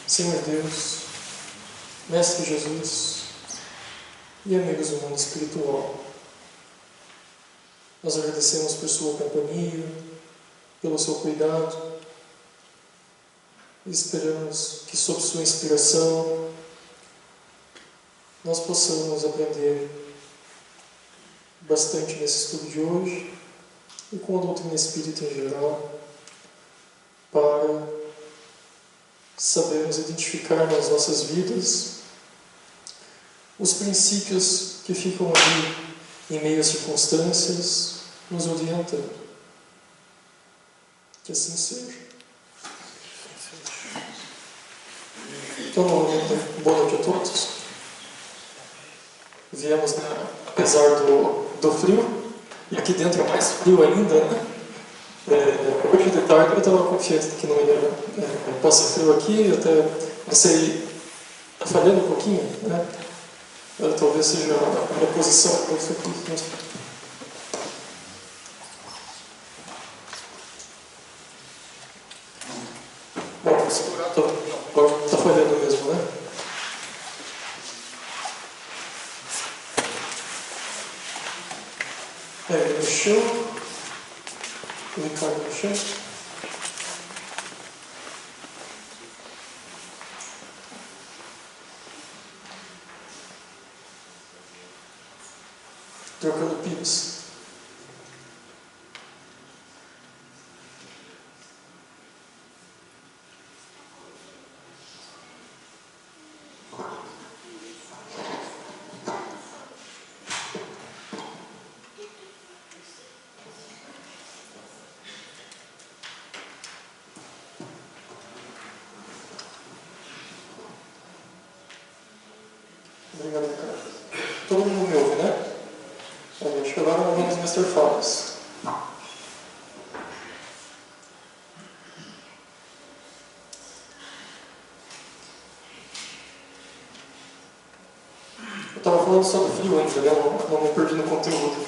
Senhor Deus, Mestre Jesus e amigos do mundo espiritual, nós agradecemos por sua companhia, pelo seu cuidado e esperamos que, sob sua inspiração, nós possamos aprender bastante nesse estudo de hoje e com a doutrina espírita em geral, para sabermos identificar nas nossas vidas os princípios que ficam ali em meio às circunstâncias, nos orientando. Que assim seja. Então, boa noite a todos. Viemos, apesar do frio, e aqui dentro é mais frio ainda, né? Hoje de tarde eu estava confiante que não ia passar frio aqui, até comecei a falhando um pouquinho, né? Talvez seja a minha posição para isso aqui. Bom, agora está falhando mesmo, né? No chão. O Ricardo no chão. Trocando pips. Obrigado, Ricardo. Todo mundo me ouve, né? Acho que agora vamos Mr. Falas. Eu estava falando sobre frio ainda, né? Não me perdi no conteúdo.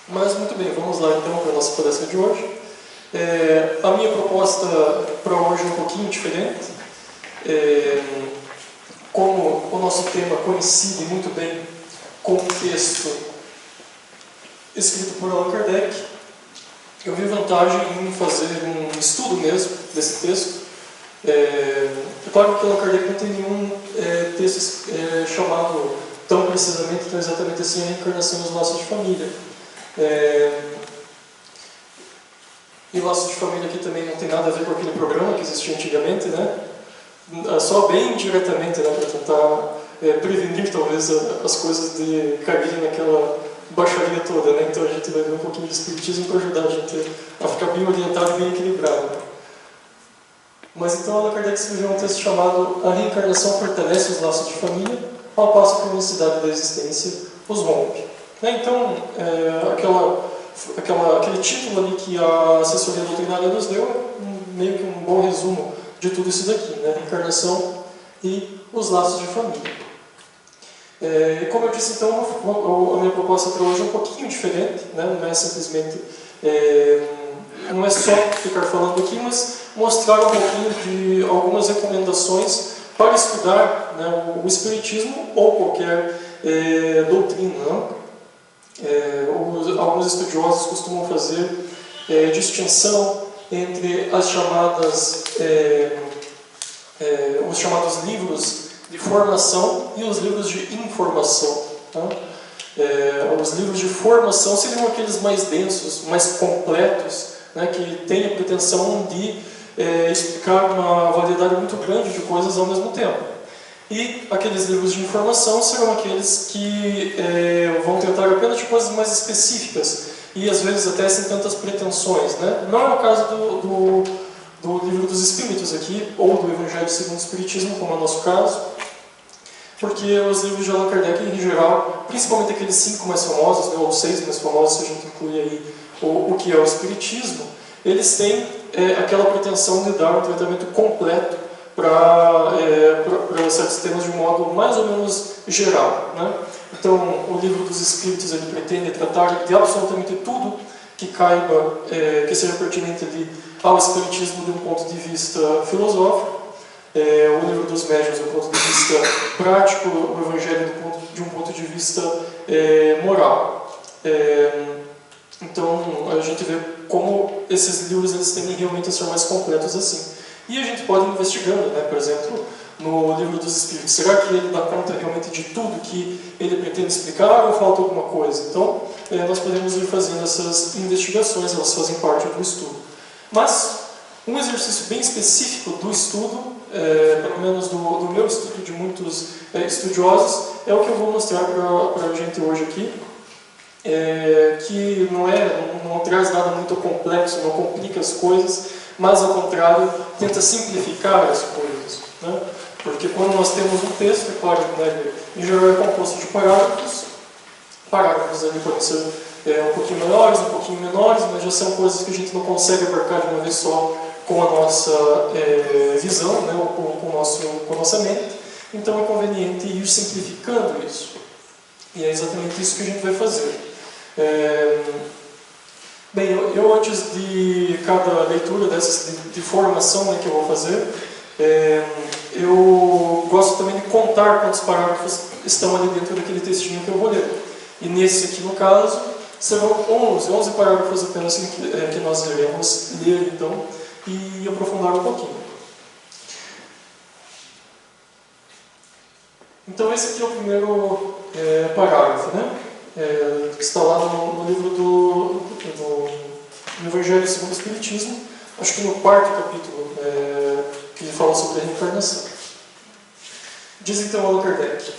Mas muito bem, vamos lá então para a nossa palestra de hoje. A minha proposta para hoje é um pouquinho diferente. Como o nosso tema coincide muito bem com o texto escrito por Allan Kardec, eu vi vantagem em fazer um estudo mesmo desse texto. Claro que Allan Kardec não tem nenhum texto chamado tão precisamente, tão exatamente assim, a reencarnação dos laços de família. E laços de família aqui também não tem nada a ver com aquele programa que existia antigamente, né? Só bem diretamente, né, para tentar prevenir talvez as coisas de caírem naquela baixaria toda, né? Então a gente vai ver um pouquinho de espiritismo para ajudar a gente a ficar bem orientado e bem equilibrado. Mas então Allan Kardec escreveu um texto chamado A Reencarnação Fortalece os Laços de Família, ao passo que a unicidade da existência os rompe. Então, aquele título ali que a assessoria doutrinária nos deu é meio que um bom resumo de tudo isso daqui, né? Reencarnação e os laços de família. Como eu disse, então, a minha proposta para hoje é um pouquinho diferente, né? Não é simplesmente, não é só ficar falando aqui, mas mostrar um pouquinho de algumas recomendações para estudar, né, o Espiritismo ou qualquer doutrina. Alguns estudiosos costumam fazer distinção entre as chamadas, os chamados livros de formação e os livros de informação. Tá? Os livros de formação seriam aqueles mais densos, mais completos, né, que têm a pretensão de explicar uma variedade muito grande de coisas ao mesmo tempo. E aqueles livros de informação serão aqueles que vão tratar apenas de coisas mais específicas e às vezes até sem tantas pretensões, né? Não é o caso do Livro dos Espíritos aqui, ou do Evangelho segundo o Espiritismo, como é o nosso caso, porque os livros de Allan Kardec, em geral, principalmente aqueles 5 mais famosos, né, ou 6 mais famosos, se a gente inclui aí o que é o Espiritismo, eles têm aquela pretensão de dar um tratamento completo para certos temas de um modo mais ou menos geral, né? Então, o Livro dos Espíritos ele pretende tratar de absolutamente tudo que caiba, que seja pertinente ali ao espiritismo de um ponto de vista filosófico, o livro dos médiuns do ponto de vista prático, o evangelho de um ponto de vista moral. Então a gente vê como esses livros eles tendem realmente a ser mais completos assim. E a gente pode ir investigando, né? Por exemplo, no livro dos Espíritos, será que ele dá conta realmente de tudo que ele pretende explicar ou falta alguma coisa? Então nós podemos ir fazendo essas investigações, elas fazem parte do estudo. Mas um exercício bem específico do estudo, pelo menos do meu estudo, de muitos estudiosos, é o que eu vou mostrar para a gente hoje aqui, que não traz nada muito complexo, não complica as coisas, mas ao contrário, tenta simplificar as coisas, né? Porque quando nós temos um texto, é claro, né, em geral é composto de parágrafos ali podem ser um pouquinho maiores, um pouquinho menores, mas já são coisas que a gente não consegue abarcar de uma vez só com a nossa visão, né, ou com a nossa mente. Então é conveniente ir simplificando isso. E é exatamente isso que a gente vai fazer. Bem, eu antes de cada leitura dessas de formação, né, que eu vou fazer, eu gosto também de contar quantos parágrafos estão ali dentro daquele textinho que eu vou ler. E nesse aqui, no caso, serão 11 parágrafos apenas que nós iremos ler, então, e aprofundar um pouquinho. Então, esse aqui é o primeiro parágrafo, né? Que está lá no livro no Evangelho segundo o Espiritismo, acho que no 4º capítulo, que ele fala sobre a reencarnação. Diz então Allan Kardec: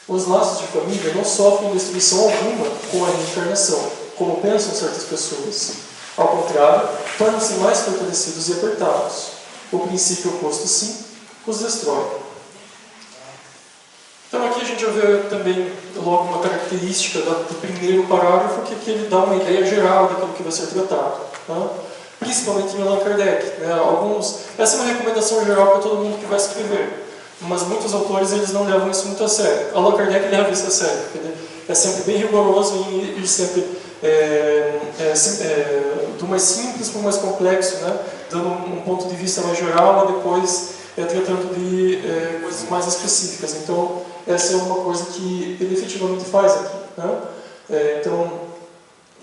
os laços de família não sofrem destruição alguma com a reencarnação, como pensam certas pessoas. Ao contrário, tornam-se mais fortalecidos e apertados. O princípio oposto, sim, os destrói. Então aqui a gente já vê também logo uma característica do primeiro parágrafo, que ele dá uma ideia geral daquilo que vai ser tratado, né? Principalmente em Allan Kardec, né? Essa é uma recomendação geral para todo mundo que vai escrever, mas muitos autores eles não levam isso muito a sério. Allan Kardec leva isso a sério, porque ele é sempre bem rigoroso em ir sempre do mais simples para o mais complexo, né? Dando um ponto de vista mais geral e depois tratando de coisas mais específicas. Então essa é uma coisa que ele efetivamente faz aqui, né?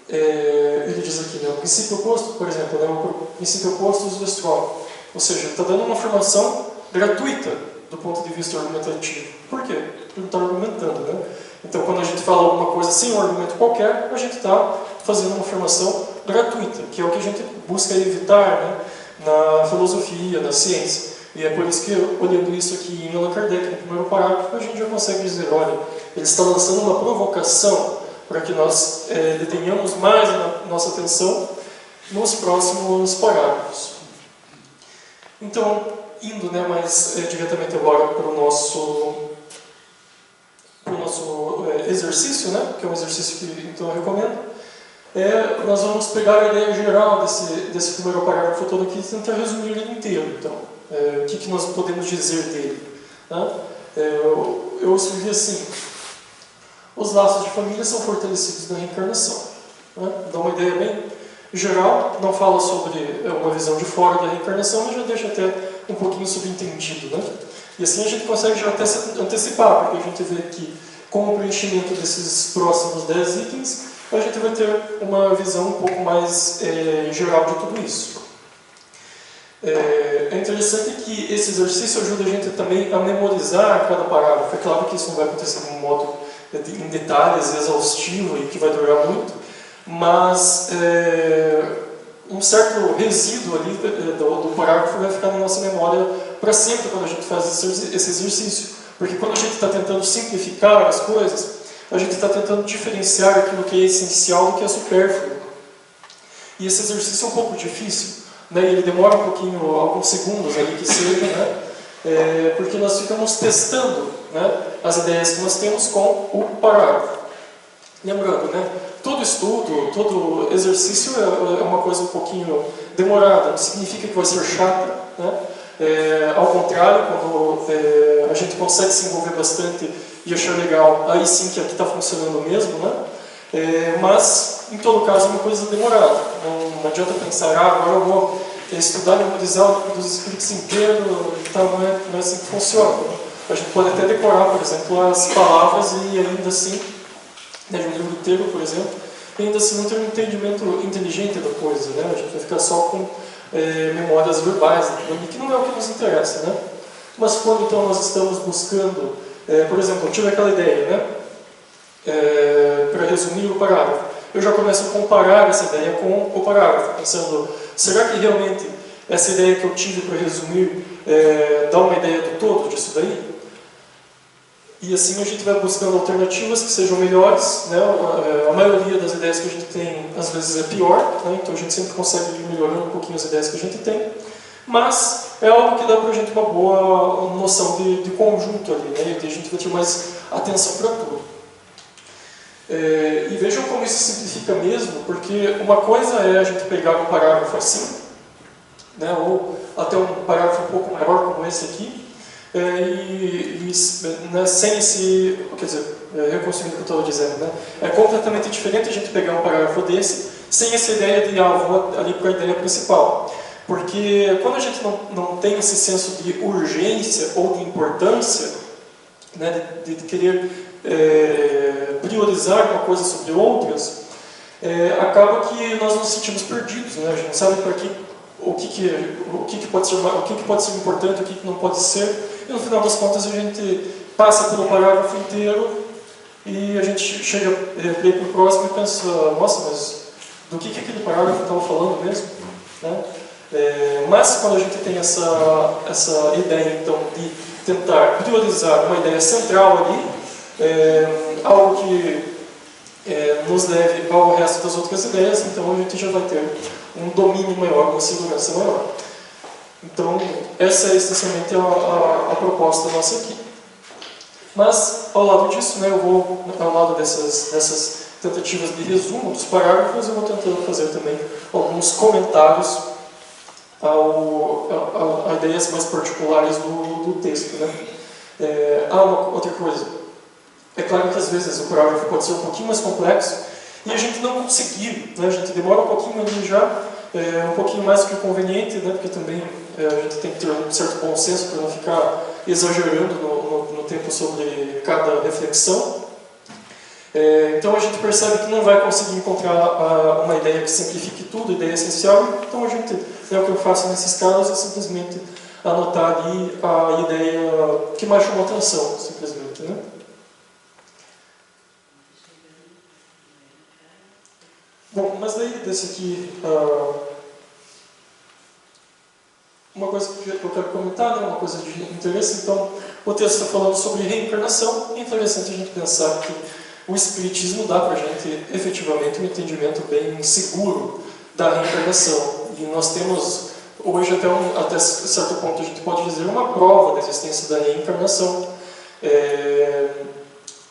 Ele diz aqui, né, o princípio oposto, por exemplo, né, o princípio oposto os destrói. Ou seja, está dando uma formação gratuita do ponto de vista argumentativo. Por quê? Porque não está argumentando, né? Então, quando a gente fala alguma coisa sem um argumento qualquer, a gente está fazendo uma formação gratuita, que é o que a gente busca evitar, né, na filosofia, na ciência. E é por isso que, olhando isso aqui em Allan Kardec, no primeiro parágrafo, a gente já consegue dizer, olha, ele está lançando uma provocação para que nós detenhamos mais a nossa atenção nos próximos parágrafos. Então, indo, né, mais diretamente agora para o nosso exercício, né, que é um exercício que então, eu recomendo, nós vamos pegar a ideia geral desse primeiro parágrafo todo aqui e tentar resumir ele inteiro. Então, o que nós podemos dizer dele, né? Eu escrevi assim: os laços de família são fortalecidos na reencarnação, né? Dá uma ideia bem geral, não fala sobre uma visão de fora da reencarnação, mas já deixa até um pouquinho subentendido, né? E assim a gente consegue já até se antecipar, porque a gente vê que com o preenchimento desses próximos 10 itens, a gente vai ter uma visão um pouco mais geral de tudo isso. É interessante que esse exercício ajuda a gente também a memorizar cada parágrafo. É claro que isso não vai acontecer de um modo em detalhes, exaustivo e que vai durar muito, mas um certo resíduo ali do parágrafo vai ficar na nossa memória para sempre quando a gente faz esse exercício. Porque quando a gente está tentando simplificar as coisas, a gente está tentando diferenciar aquilo que é essencial do que é supérfluo. E esse exercício é um pouco difícil, né? Ele demora um pouquinho, alguns segundos ali que seja, né? Porque nós ficamos testando, né, as ideias que nós temos com o parágrafo. Lembrando, né, todo estudo, todo exercício é uma coisa um pouquinho demorada, não significa que vai ser chata, né? Ao contrário, quando a gente consegue se envolver bastante e achar legal, aí sim que aqui está funcionando mesmo, né? Mas, em todo caso, é uma coisa demorada. Não adianta pensar, agora eu vou estudar e memorizar o livro dos Espíritos inteiro, então não é assim que funciona. Né? A gente pode até decorar, por exemplo, as palavras e ainda assim, de um livro inteiro, por exemplo, e ainda assim não ter um entendimento inteligente da coisa. Né? A gente vai ficar só com memórias verbais, que não é o que nos interessa. Né? Mas quando então nós estamos buscando, por exemplo, eu tive aquela ideia, né? Para resumir o parágrafo, eu já começo a comparar essa ideia com o parágrafo, pensando, será que realmente essa ideia que eu tive para resumir dá uma ideia do todo disso daí? E assim a gente vai buscando alternativas que sejam melhores, né? A maioria das ideias que a gente tem às vezes é pior, né? Então a gente sempre consegue ir melhorando um pouquinho as ideias que a gente tem, mas é algo que dá para a gente uma boa noção de conjunto ali, né? E a gente vai ter mais atenção para tudo. E vejam como isso simplifica mesmo, porque uma coisa é a gente pegar um parágrafo assim, né, ou até um parágrafo um pouco maior como esse aqui, né, sem esse, quer dizer, reconstruindo o que eu estava dizendo, né, é completamente diferente a gente pegar um parágrafo desse, sem essa ideia de, vou ali para a ideia principal. Porque quando a gente não tem esse senso de urgência ou de importância, né, de querer priorizar uma coisa sobre outras, acaba que nós nos sentimos perdidos, né? A gente sabe para o que pode ser importante, o que não pode ser, e no final das contas a gente passa pelo parágrafo inteiro e a gente chega para o próximo e pensa, nossa, mas do que aquele parágrafo estava falando mesmo? Né? Mas quando a gente tem essa ideia então de tentar priorizar uma ideia central ali, algo que nos leve ao resto das outras ideias, então a gente já vai ter um domínio maior, uma segurança maior. Então, essa é essencialmente a proposta nossa aqui. Mas, ao lado disso, né, eu vou, ao lado dessas tentativas de resumo dos parágrafos, eu vou tentando fazer também alguns comentários a ideias mais particulares do texto. Né? Uma outra coisa. É claro que às vezes o parágrafo pode ser um pouquinho mais complexo e a gente não conseguir, né? A gente demora um pouquinho ali já, um pouquinho mais do que o conveniente, né? Porque também a gente tem que ter um certo bom senso para não ficar exagerando no tempo sobre cada reflexão. Então a gente percebe que não vai conseguir encontrar uma ideia que simplifique tudo, ideia essencial, então a gente, o que eu faço nesses casos é simplesmente anotar ali a ideia que mais chamou atenção, simplesmente, né? Bom, mas daí desse aqui, uma coisa que eu quero comentar, né, uma coisa de interesse, então, o texto está falando sobre reencarnação, é interessante a gente pensar que o Espiritismo dá para a gente, efetivamente, um entendimento bem seguro da reencarnação, e nós temos, hoje, até certo ponto, a gente pode dizer uma prova da existência da reencarnação.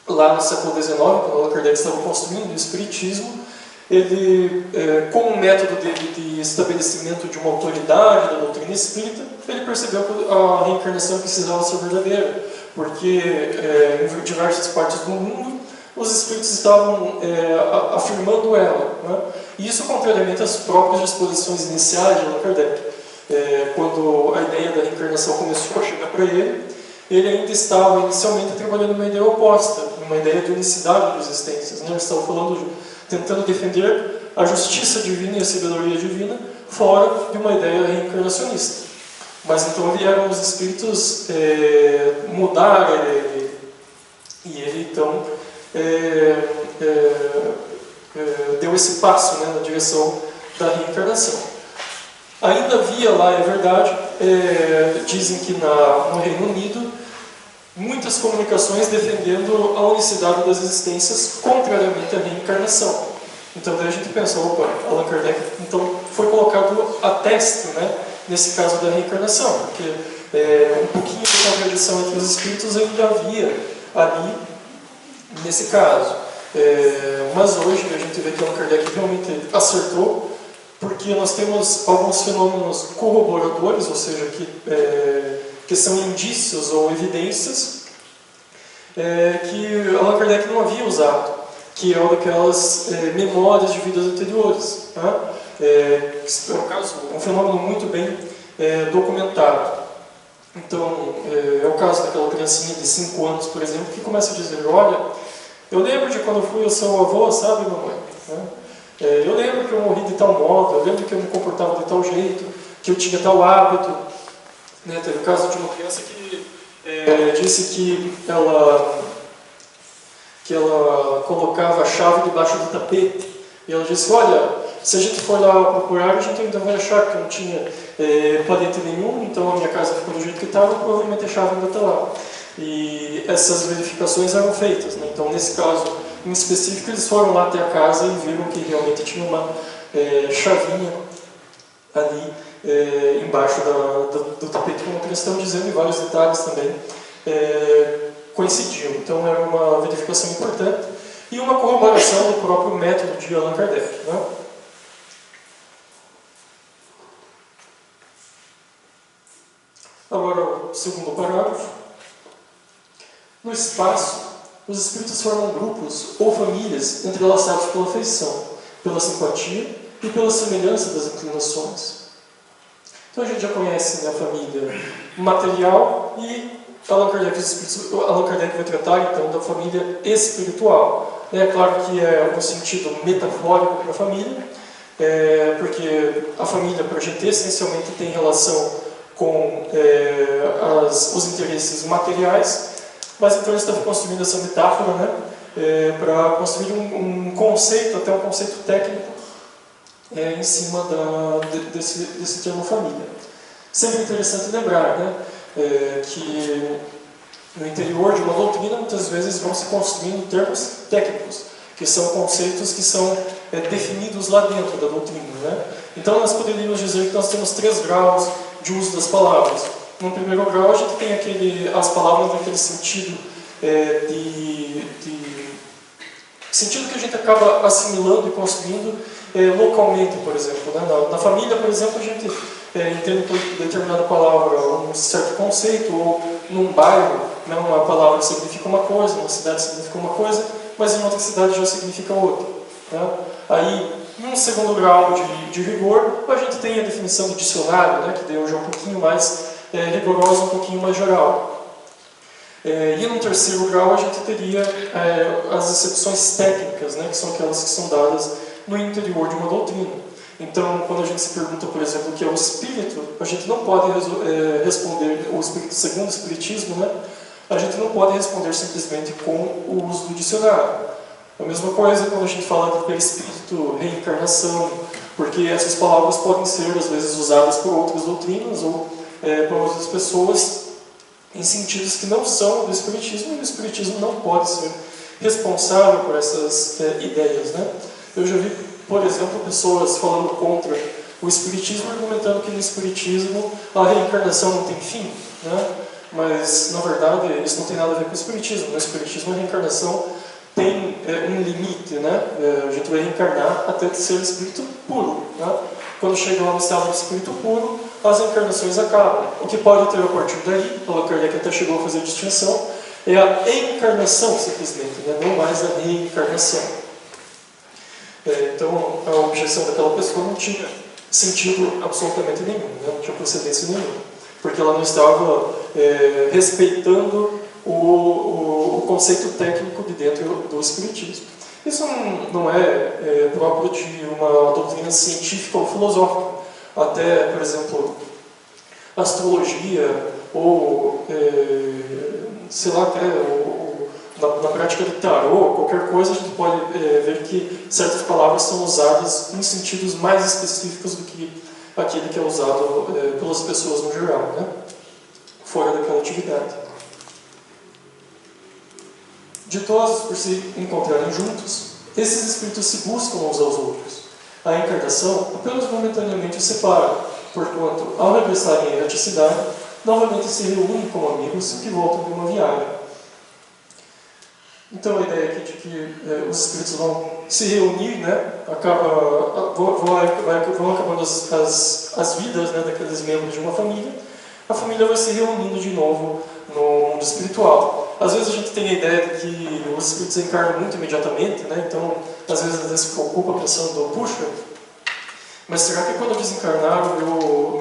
Lá no século XIX, quando Allan Kardec estava construindo o Espiritismo, ele, com o método dele de estabelecimento de uma autoridade da doutrina espírita, ele percebeu que a reencarnação precisava ser verdadeira, porque em diversas partes do mundo os espíritos estavam afirmando ela, né? E isso contrariamente às próprias disposições iniciais de Allan Kardec. Quando a ideia da reencarnação começou a chegar para ele ainda estava inicialmente trabalhando uma ideia oposta, uma ideia de unicidade de existências, né? Ele estava tentando defender a justiça divina e a sabedoria divina fora de uma ideia reencarnacionista. Mas então vieram os espíritos mudar ele, e ele então deu esse passo, né, na direção da reencarnação. Ainda havia lá, é verdade, dizem que no Reino Unido, muitas comunicações defendendo a unicidade das existências contrariamente à reencarnação. Então daí a gente pensa, opa, Allan Kardec então foi colocado a teste, né, nesse caso da reencarnação, porque um pouquinho de contradição entre os espíritos ainda havia ali nesse caso. Mas hoje a gente vê que Allan Kardec realmente acertou, porque nós temos alguns fenômenos corroboradores, ou seja, que são indícios ou evidências que Allan Kardec não havia usado, que é uma daquelas memórias de vidas anteriores. Né? É um fenômeno muito bem documentado. Então, é o caso daquela criancinha de 5 anos, por exemplo, que começa a dizer: olha, eu lembro de quando eu fui o seu avô, sabe, mamãe? Né? Eu lembro que eu morri de tal modo, eu lembro que eu me comportava de tal jeito, que eu tinha tal hábito. Né? Teve o caso de uma criança que disse que ela colocava a chave debaixo do tapete. E ela disse: olha, se a gente for lá procurar, a gente ainda vai achar que não tinha parede nenhum, então a minha casa ficou do jeito que estava, provavelmente a chave ainda está lá. E essas verificações eram feitas. Né? Então, nesse caso em específico, eles foram lá até a casa e viram que realmente tinha uma chavinha ali embaixo do tapete, como eles estão dizendo, e vários detalhes também coincidiam. Então, era uma verificação importante e uma corroboração do próprio método de Allan Kardec. Né? Agora, o segundo parágrafo. No espaço, os espíritos formam grupos ou famílias entrelaçados pela afeição, pela simpatia e pela semelhança das inclinações. Então a gente já conhece, né, a família material e Allan Kardec vai tratar então da família espiritual. É claro que é um sentido metafórico para a família, porque a família, para a gente, essencialmente tem relação com os interesses materiais, mas então ele está construindo essa metáfora, né, para construir um conceito, até um conceito técnico, em cima desse termo família. Sempre interessante lembrar, né, que no interior de uma doutrina muitas vezes vão se construindo termos técnicos, que são conceitos que são definidos lá dentro da doutrina. Né? Então nós poderíamos dizer que nós temos 3 graus de uso das palavras. No primeiro grau a gente tem as palavras naquele sentido sentido que a gente acaba assimilando e construindo localmente, por exemplo. Né? Na família, por exemplo, a gente entende por determinada palavra um certo conceito, ou num bairro, né, uma palavra significa uma coisa, numa cidade significa uma coisa, mas em outra cidade já significa outra. Né? Aí, num segundo grau de rigor, a gente tem a definição do dicionário, né, que deu já um pouquinho mais rigorosa, um pouquinho mais geral. E no terceiro grau a gente teria as exceções técnicas, né, que são aquelas que são dadas no interior de uma doutrina. Então, quando a gente se pergunta, por exemplo, o que é o espírito, a gente não pode responder, o espírito segundo o espiritismo, né, a gente não pode responder simplesmente com o uso do dicionário. A mesma coisa quando a gente fala de perispírito, reencarnação, porque essas palavras podem ser, às vezes, usadas por outras doutrinas ou por outras pessoas em sentidos que não são do espiritismo, e o espiritismo não pode ser responsável por essas ideias. Né? Eu já vi, por exemplo, pessoas falando contra o espiritismo, argumentando que no espiritismo a reencarnação não tem fim. Né? Mas, na verdade, isso não tem nada a ver com o espiritismo. No espiritismo, a reencarnação tem um limite. Né? A gente vai reencarnar até ser espírito puro. Né? Quando chega lá no estado de espírito puro, as encarnações acabam. O que pode ter a partir daí, Allan Kardec até chegou a fazer a distinção, é a encarnação, simplesmente, né? Não mais a reencarnação. Então, a objeção daquela pessoa não tinha sentido absolutamente nenhum, né? Não tinha procedência nenhuma, porque ela não estava respeitando o conceito técnico de dentro do espiritismo. Isso não é próprio de uma doutrina científica ou filosófica. Até, por exemplo, astrologia ou, sei lá, na prática de tarô, qualquer coisa, a gente pode ver que certas palavras são usadas em sentidos mais específicos do que aquele que é usado pelas pessoas no geral, né? Fora daquela atividade. Ditosos por se encontrarem juntos, esses espíritos se buscam uns aos outros. A encarnação apenas momentaneamente os separa, porquanto, ao regressarem à erraticidade, novamente se reúnem como amigos que voltam de uma viagem. Então a ideia aqui de que os espíritos vão se reunir, né, vão acabando as vidas, né, daqueles membros de uma família, a família vai se reunindo de novo no mundo espiritual. às vezes a gente tem a ideia de que os espíritos encarnam muito imediatamente, né? Então, às vezes se preocupa pensando, puxa, mas será que quando eu desencarnar,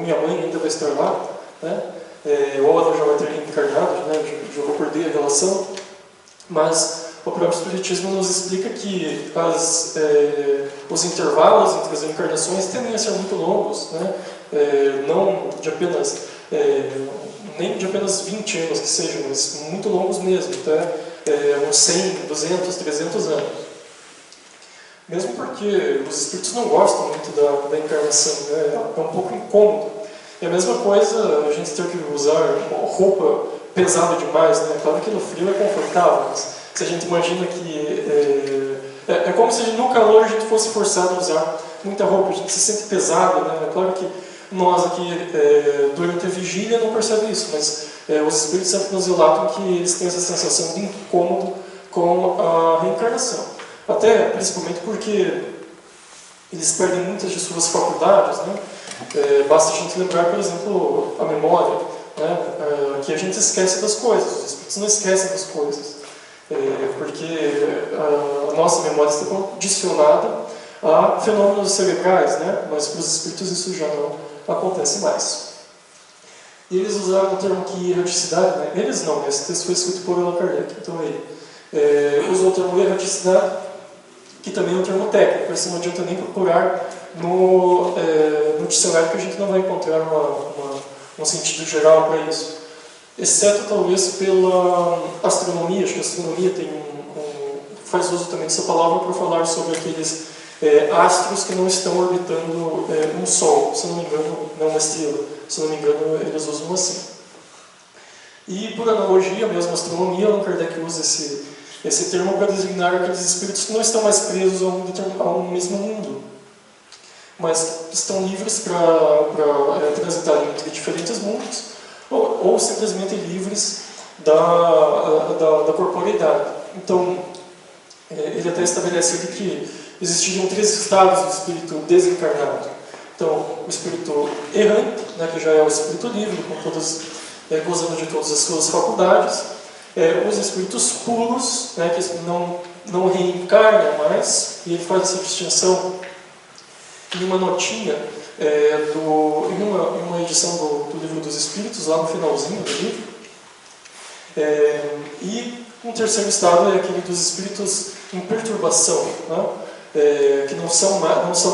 minha mãe ainda vai estar lá? Né? Ou ela já vai ter reencarnado, né? Já vou perder a relação? Mas o próprio Espiritismo nos explica que os intervalos entre as encarnações tendem a ser muito longos, né? Não de apenas, nem de apenas 20 anos que sejam, mas muito longos mesmo, tá? Uns 100, 200, 300 anos. Mesmo porque os espíritos não gostam muito da encarnação, né? É um pouco incômodo. É a mesma coisa a gente ter que usar roupa pesada demais, né? Claro que no frio é confortável, mas se a gente imagina que é como se no calor a gente fosse forçado a usar muita roupa, a gente se sente pesado, né? É claro que nós aqui durante a vigília não percebemos isso, mas os espíritos sempre nos relatam que eles têm essa sensação de incômodo com a reencarnação. Até, principalmente porque eles perdem muitas de suas faculdades, né? Basta a gente lembrar, por exemplo, a memória, né? Que a gente esquece das coisas, os espíritos não esquecem das coisas, porque a nossa memória está condicionada a fenômenos cerebrais, né? Mas para os espíritos isso já não acontece mais. E eles usaram o termo que erraticidade, né? Eles não, esse texto foi escrito por Allan Kardec, então ele usou o termo erraticidade, que também é um termo técnico, isso não adianta nem procurar no dicionário, que a gente não vai encontrar um sentido geral para isso. Exceto talvez pela astronomia, acho que a astronomia faz uso também dessa palavra para falar sobre aqueles astros que não estão orbitando um Sol, se não me engano, não uma estrela, se não me engano eles usam assim. E por analogia, mesmo a astronomia, Allan Kardec usa esse termo para designar aqueles espíritos que não estão mais presos a um mesmo mundo, mas estão livres para transitar entre diferentes mundos, ou simplesmente livres da corporeidade. Então, ele até estabelece que existiriam 3 estados do espírito desencarnado. Então, o espírito errante, né, que já é o espírito livre, gozando de todas as suas faculdades. Os espíritos puros, né, que não reencarnam mais, e ele faz essa distinção em uma notinha, em uma edição do Livro dos Espíritos, lá no finalzinho do livro. E um terceiro estado é aquele dos espíritos em perturbação, né, que não são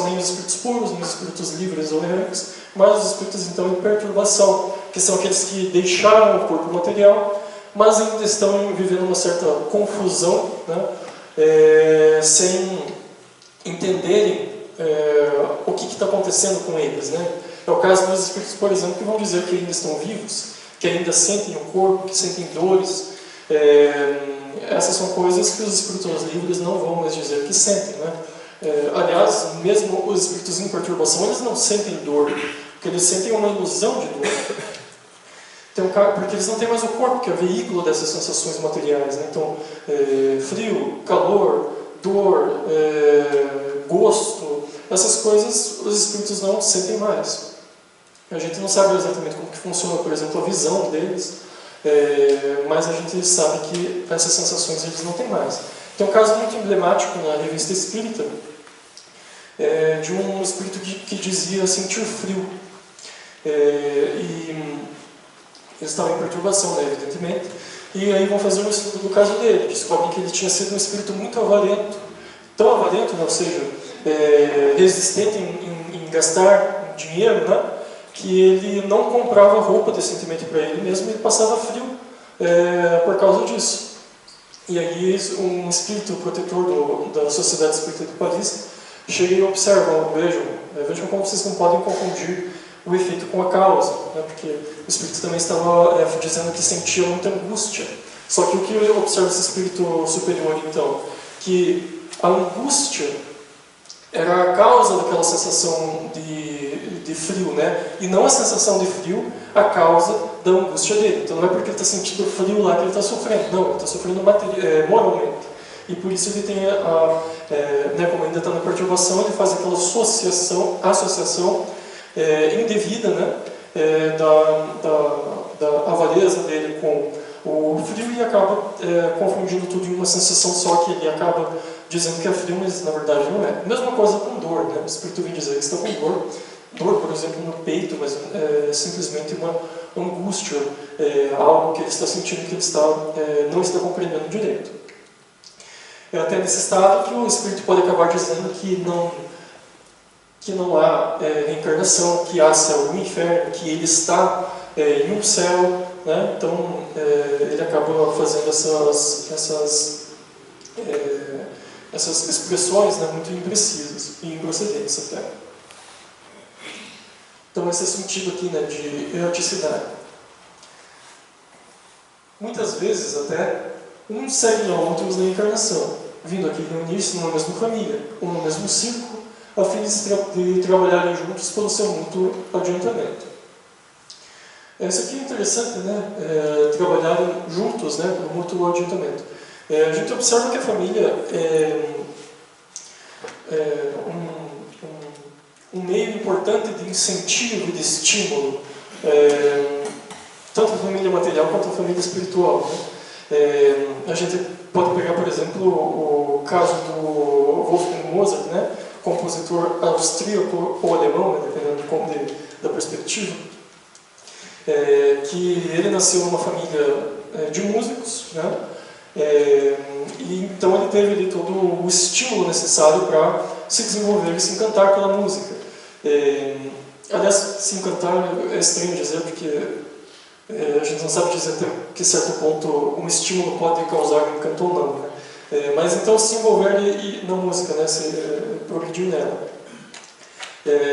nem os espíritos puros, nem os espíritos livres ou errantes, mas os espíritos então em perturbação, que são aqueles que deixaram o corpo material, mas ainda estão vivendo uma certa confusão, né, sem entenderem o que está acontecendo com eles, né? É o caso dos espíritos, por exemplo, que vão dizer que ainda estão vivos, que ainda sentem o corpo, que sentem dores. Essas são coisas que os espíritos livres não vão mais dizer que sentem, né? Aliás, mesmo os espíritos em perturbação, eles não sentem dor, porque eles sentem uma ilusão de dor. Porque eles não têm mais o corpo, que é o veículo dessas sensações materiais, né? Então, frio, calor, dor, gosto, essas coisas os espíritos não sentem mais. A gente não sabe exatamente como que funciona, por exemplo, a visão deles, mas a gente sabe que essas sensações eles não têm mais. Tem um caso muito emblemático na Revista Espírita, de um espírito que dizia sentir frio. E eles estavam em perturbação, né, evidentemente. E aí vão fazer um estudo do caso dele. Descobrem que ele tinha sido um espírito muito avarento. Tão avarento, né, ou seja, resistente em gastar dinheiro, né, que ele não comprava roupa decentemente para ele mesmo, e ele passava frio por causa disso. E aí um espírito protetor da Sociedade Espírita de Paris chega e observa, vejam como vocês não podem confundir o efeito com a causa, né? Porque o espírito também estava dizendo que sentia muita angústia. Só que o que observa esse espírito superior, então? Que a angústia era a causa daquela sensação de frio, né? E não a sensação de frio a causa da angústia dele. Então não é porque ele está sentindo frio lá que ele está sofrendo, não, ele está sofrendo moralmente. E por isso ele tem né, como ainda está na perturbação, ele faz aquela associação indevida, né, da avareza dele com o frio e acaba confundindo tudo em uma sensação só, que ele acaba dizendo que é frio, mas na verdade não é. Mesma coisa com dor, né? O Espírito vem dizer que está com dor, por exemplo, no peito, mas é simplesmente uma angústia, algo que ele está sentindo que ele não está compreendendo direito. É até nesse estado que o Espírito pode acabar dizendo que não há reencarnação, que há céu e inferno, que ele está em um céu, né? Então ele acaba fazendo essas expressões, né, muito imprecisas e improcedentes até. Então esse é o sentido aqui, né, de erraticidade. Muitas vezes até uns seguem a outros na encarnação, vindo aqui reunir-se numa mesma família, ou no mesmo círculo, a fim de trabalharem juntos pelo seu mútuo adiantamento. Isso aqui é interessante, né? Trabalharem juntos, né, pelo mútuo adiantamento. A gente observa que a família é um meio importante de incentivo e de estímulo, tanto a família material quanto a família espiritual, né? A gente pode pegar, por exemplo, o caso do Wolfgang Mozart, né? Compositor austríaco ou alemão, né? Dependendo da perspectiva, que ele nasceu numa família de músicos, né? E então ele teve ali todo o estímulo necessário para se desenvolver e se encantar pela música. Aliás, se encantar é estranho dizer, porque a gente não sabe dizer até que certo ponto um estímulo pode causar um encanto ou não, né? Mas então se envolver na música, né? Se progredir nela.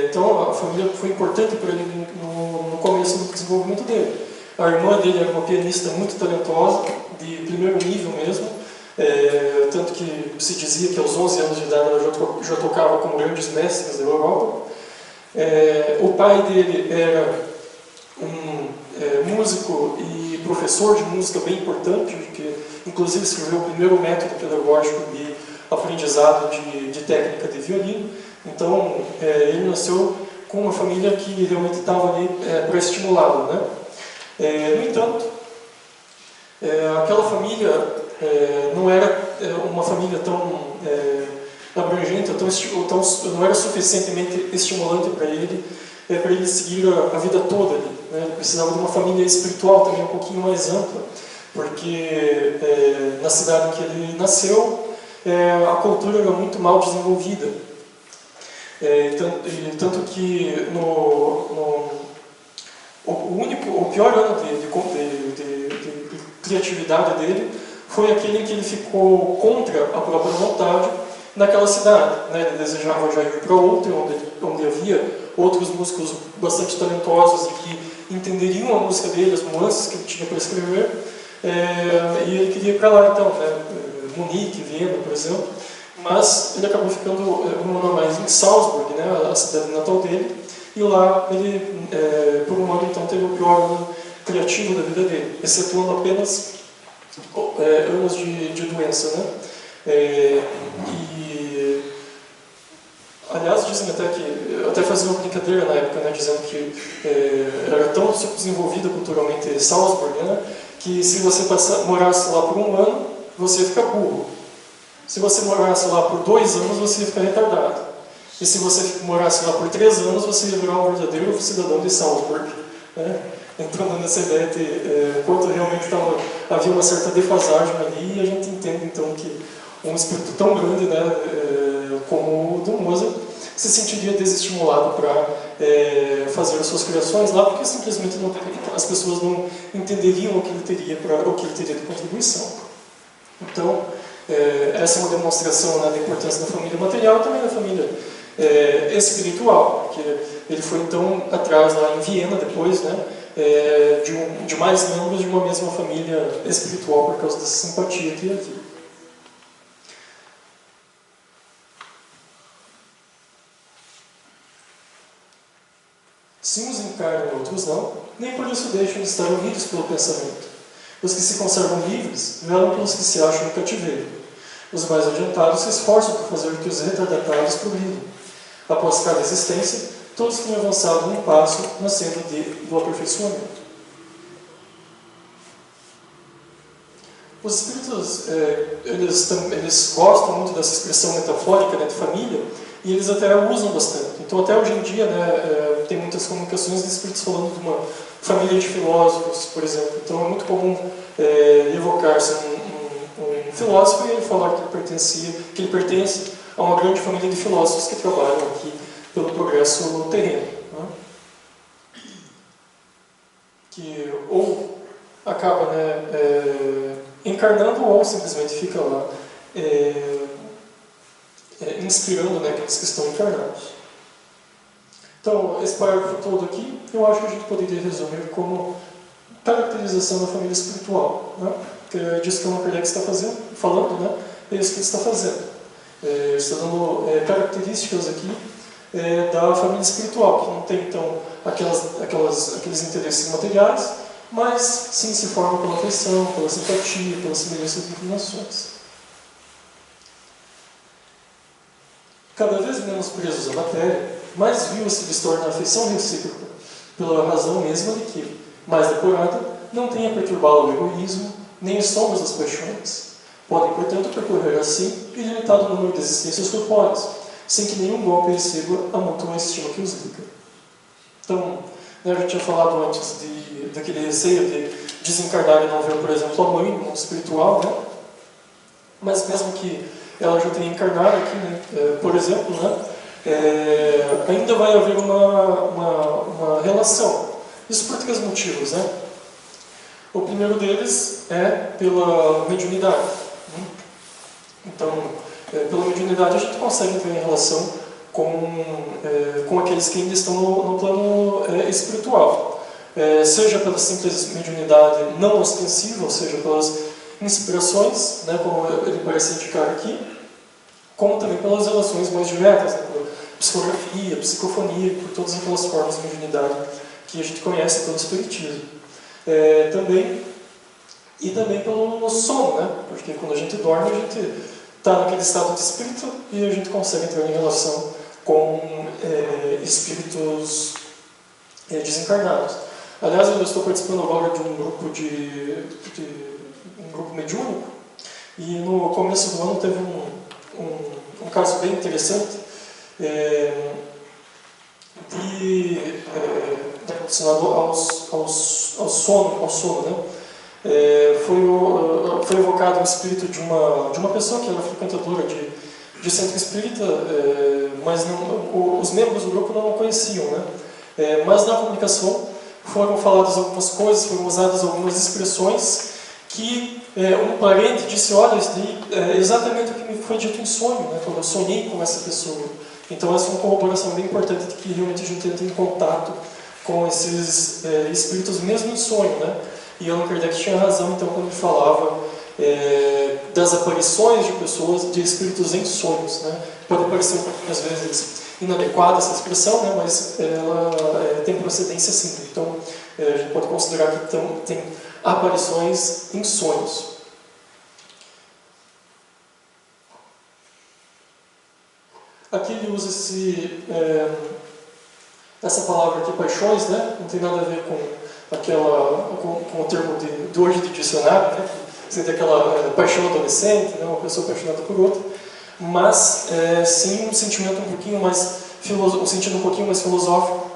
Então a família foi importante para ele no começo do desenvolvimento dele. A irmã dele era uma pianista muito talentosa, de primeiro nível mesmo, tanto que se dizia que aos 11 anos de idade ela já tocava com grandes mestres da Europa. O pai dele era um músico e professor de música bem importante, que inclusive escreveu o primeiro método pedagógico de aprendizado de técnica de violino. Então ele nasceu com uma família que realmente estava ali para estimulá-lo, né? No entanto, aquela família não era uma família tão abrangente, não era suficientemente estimulante para ele seguir a vida toda ali, né? Ele precisava de uma família espiritual também um pouquinho mais ampla, porque na cidade em que ele nasceu, a cultura era muito mal desenvolvida. Tanto que o pior ano de criatividade dele foi aquele em que ele ficou contra a própria vontade naquela cidade, né? Ele desejava já ir para outra, onde havia outros músicos bastante talentosos e que entenderiam a música dele, as nuances que ele tinha para escrever, e ele queria ir para lá então, né? Munique, Viena, por exemplo, mas ele acabou ficando um ano a mais em Salzburg, né? A cidade natal dele, e lá ele, por um ano então, teve o pior ano criativo da vida dele, excetuando apenas anos de doença, né? Aliás, dizem até que, até fazia uma brincadeira na época, né, dizendo que era tão desenvolvida culturalmente Salzburg, né, que se você morasse lá por um ano, você ia ficar burro. Se você morasse lá por 2 anos, você ia ficar retardado. E se você morasse lá por 3 anos, você ia virar um verdadeiro cidadão de Salzburg, né? Entrando nessa ideia de quanto realmente havia uma certa defasagem ali, e a gente entende então que um espírito tão grande, né, como o do Mozart se sentiria desestimulado para fazer as suas criações lá, porque simplesmente as pessoas não entenderiam o que ele teria de contribuição. Então, essa é uma demonstração, né, da importância da família material e também da família espiritual, porque ele foi então atrás lá em Viena depois, né, de mais membros de uma mesma família espiritual por causa dessa simpatia que havia. Se uns encarnam e outros não, nem por isso deixam de estar unidos pelo pensamento. Os que se conservam livres velam pelos que se acham em cativeiro. Os mais adiantados se esforçam por fazer que os retardatários progridam. Após cada existência, todos têm avançado um passo na senda do aperfeiçoamento. Os espíritos, eles gostam muito dessa expressão metafórica, né, de família, e eles até usam bastante. Então, até hoje em dia, né, tem muitas comunicações de espíritos falando de uma família de filósofos, por exemplo. Então, é muito comum evocar-se um filósofo e ele falar que ele pertence a uma grande família de filósofos que trabalham aqui pelo progresso terreno, né? Que ou acaba, né, encarnando ou simplesmente fica lá inspirando, né, aqueles que estão encarnados. Então, esse parágrafo todo aqui, eu acho que a gente poderia resumir como caracterização da família espiritual, né? Que é disso que o Allan Kardec está falando, né? É isso que ele está fazendo. Ele está dando características aqui da família espiritual, que não tem, então, aqueles interesses materiais, mas sim se forma pela afeição, pela simpatia, pela semelhança de inclinações. Cada vez menos presos à matéria, mais viva se lhes torna a afeição recíproca, pela razão mesma de que, mais depurada, não tem a perturbá-lo o egoísmo, nem os sombras das paixões. Podem, portanto, percorrer assim ilimitado número de existências corpóreas, sem que nenhum golpe receba a mútua estima que os liga. Então, né, eu já tinha falado antes daquele receio de desencarnar e não ver, por exemplo, a mãe no mundo espiritual, né? Mas mesmo que ela já tenha encarnado aqui, né, por exemplo, né, ainda vai haver uma relação. Isso por três motivos, né? O primeiro deles é pela mediunidade, né? Então, pela mediunidade a gente consegue ter em relação com aqueles que ainda estão no plano espiritual. Seja pela simples mediunidade não ostensiva, ou seja, pelas inspirações, né, como ele parece indicar aqui, como também pelas relações mais diretas, né, por psicografia, psicofonia, por todas aquelas formas de mediunidade que a gente conhece pelo espiritismo. E também pelo sono, né, porque quando a gente dorme, a gente está naquele estado de espírito e a gente consegue entrar em relação com espíritos desencarnados. Aliás, eu estou participando agora de um grupo um grupo mediúnico, e no começo do ano teve um caso bem interessante relacionado ao sono, né? Foi evocado o espírito de uma pessoa que era frequentadora de centro espírita, mas os membros do grupo não o conheciam, né? Mas na comunicação foram faladas algumas coisas, foram usadas algumas expressões que um parente disse: olha, isso é exatamente o que me foi dito em sonho, né, quando eu sonhei com essa pessoa. Então essa é uma corroboração bem importante de que realmente a gente entra em contato com esses espíritos mesmo em sonho, né? E Allan Kardec tinha razão então quando ele falava das aparições de pessoas, de espíritos em sonhos, né? Pode parecer às vezes inadequada essa expressão, né? Mas ela tem procedência sim. Então a gente pode considerar que tem aparições em sonhos. Aqui ele usa essa palavra aqui, paixões, né? Não tem nada a ver com o termo de hoje de dicionário, né? Você tem aquela paixão adolescente, né? Uma pessoa apaixonada por outra, mas sim um sentimento um sentido um pouquinho mais filosófico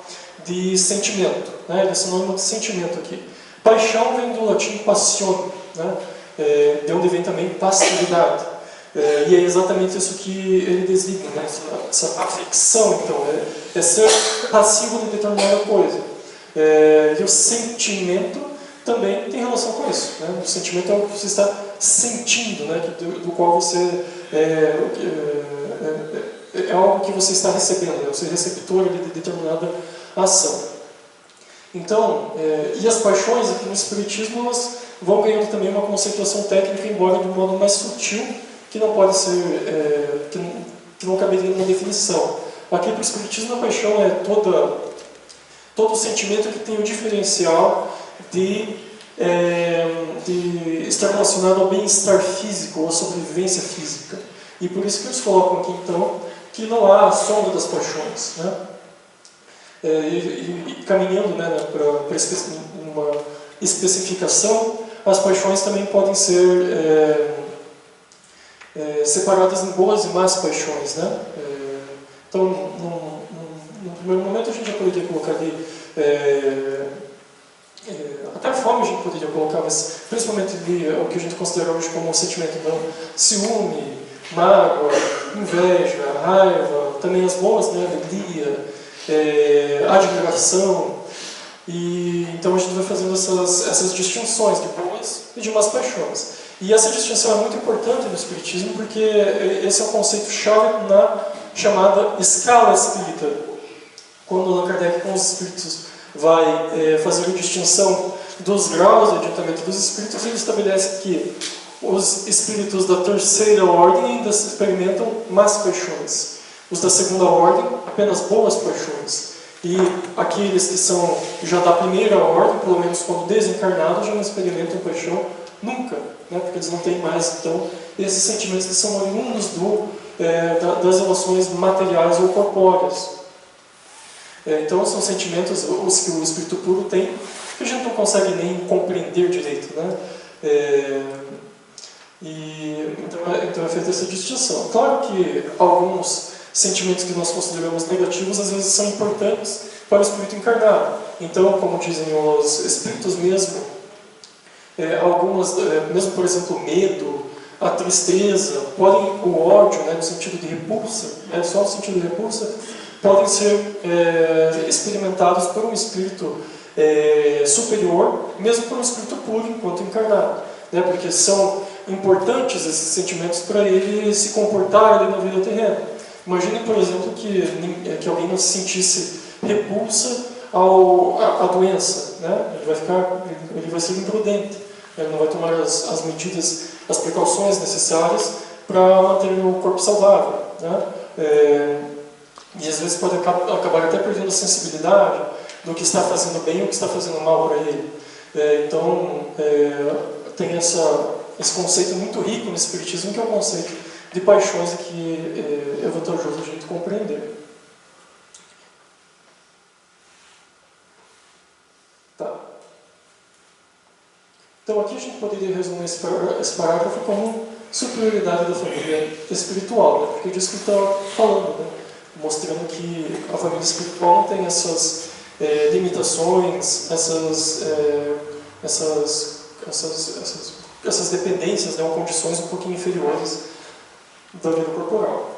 de sentimento, né? Ele é sinônimo de sentimento aqui. Paixão vem do latim passione, né? De onde vem também passividade. E é exatamente isso que ele designa, né? Essa afecção, então, é ser passivo de determinada coisa. E o sentimento também tem relação com isso, né? O sentimento é o que você está sentindo, né? Do qual você é algo que você está recebendo, né? Você é receptor de determinada ação. Então, e as paixões aqui no Espiritismo, elas vão ganhando também uma conceituação técnica, embora de um modo mais sutil, que não pode ser, que não caberia numa definição. Aqui para o Espiritismo, a paixão é todo sentimento que tem o diferencial de estar relacionado ao bem-estar físico, ou à sobrevivência física. E por isso que eles colocam aqui, então, que não há a sombra das paixões, né? E caminhando, né, para uma especificação, as paixões também podem ser separadas em boas e más paixões, né? Então, no primeiro momento a gente já poderia colocar ali até a fome a gente poderia colocar, mas principalmente ali o que a gente considera hoje como um sentimento, então, ciúme, mágoa, inveja, raiva, também as boas, né? Alegria, admiração. E então a gente vai fazendo essas distinções de boas e de más paixões. E essa distinção é muito importante no Espiritismo porque esse é um conceito-chave na chamada escala espírita. Quando Allan Kardec, com os espíritos, vai fazer a distinção dos graus de adiantamento dos espíritos, ele estabelece que os espíritos da terceira ordem ainda experimentam más paixões. Os da segunda ordem, apenas boas paixões. E aqueles que são já da primeira ordem, pelo menos quando desencarnados, já não experimentam paixão nunca, né? Porque eles não têm mais, então, esses sentimentos que são oriundos das emoções materiais ou corpóreas. Então, são sentimentos os que o espírito puro tem, que a gente não consegue nem compreender direito, né? Então é feita essa distinção. Claro que alguns sentimentos que nós consideramos negativos, às vezes são importantes para o espírito encarnado. Então, como dizem os espíritos mesmo, algumas, mesmo por exemplo, o medo, a tristeza, o ódio, né, no sentido de repulsa, só no sentido de repulsa, podem ser experimentados por um espírito superior, mesmo por um espírito puro, enquanto encarnado. Né, porque são importantes esses sentimentos para ele se comportar ali na vida terrena. Imagine, por exemplo, que alguém não sentisse repulsa à doença, né? Ele vai ser imprudente, ele não vai tomar as medidas, as precauções necessárias para manter o corpo saudável, né? E às vezes pode acabar até perdendo a sensibilidade do que está fazendo bem ou o que está fazendo mal para ele. Então, tem esse conceito muito rico no Espiritismo, que é o conceito de paixões que é vantajoso a gente compreender. Tá. Então aqui a gente poderia resumir esse parágrafo como superioridade da família espiritual, né? Porque é disso que está falando, né? Mostrando que a família espiritual não tem essas limitações, essas dependências, né, ou condições um pouquinho inferiores da vida corporal.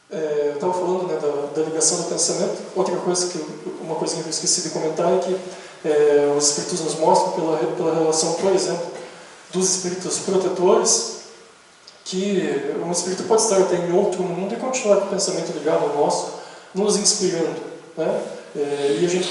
Eu estava falando, né, da ligação do pensamento. Uma coisa que eu esqueci de comentar é que os espíritos nos mostram pela relação, por exemplo, dos espíritos protetores, que um espírito pode estar até em outro mundo e continuar com o pensamento ligado ao nosso, nos inspirando, né? E a gente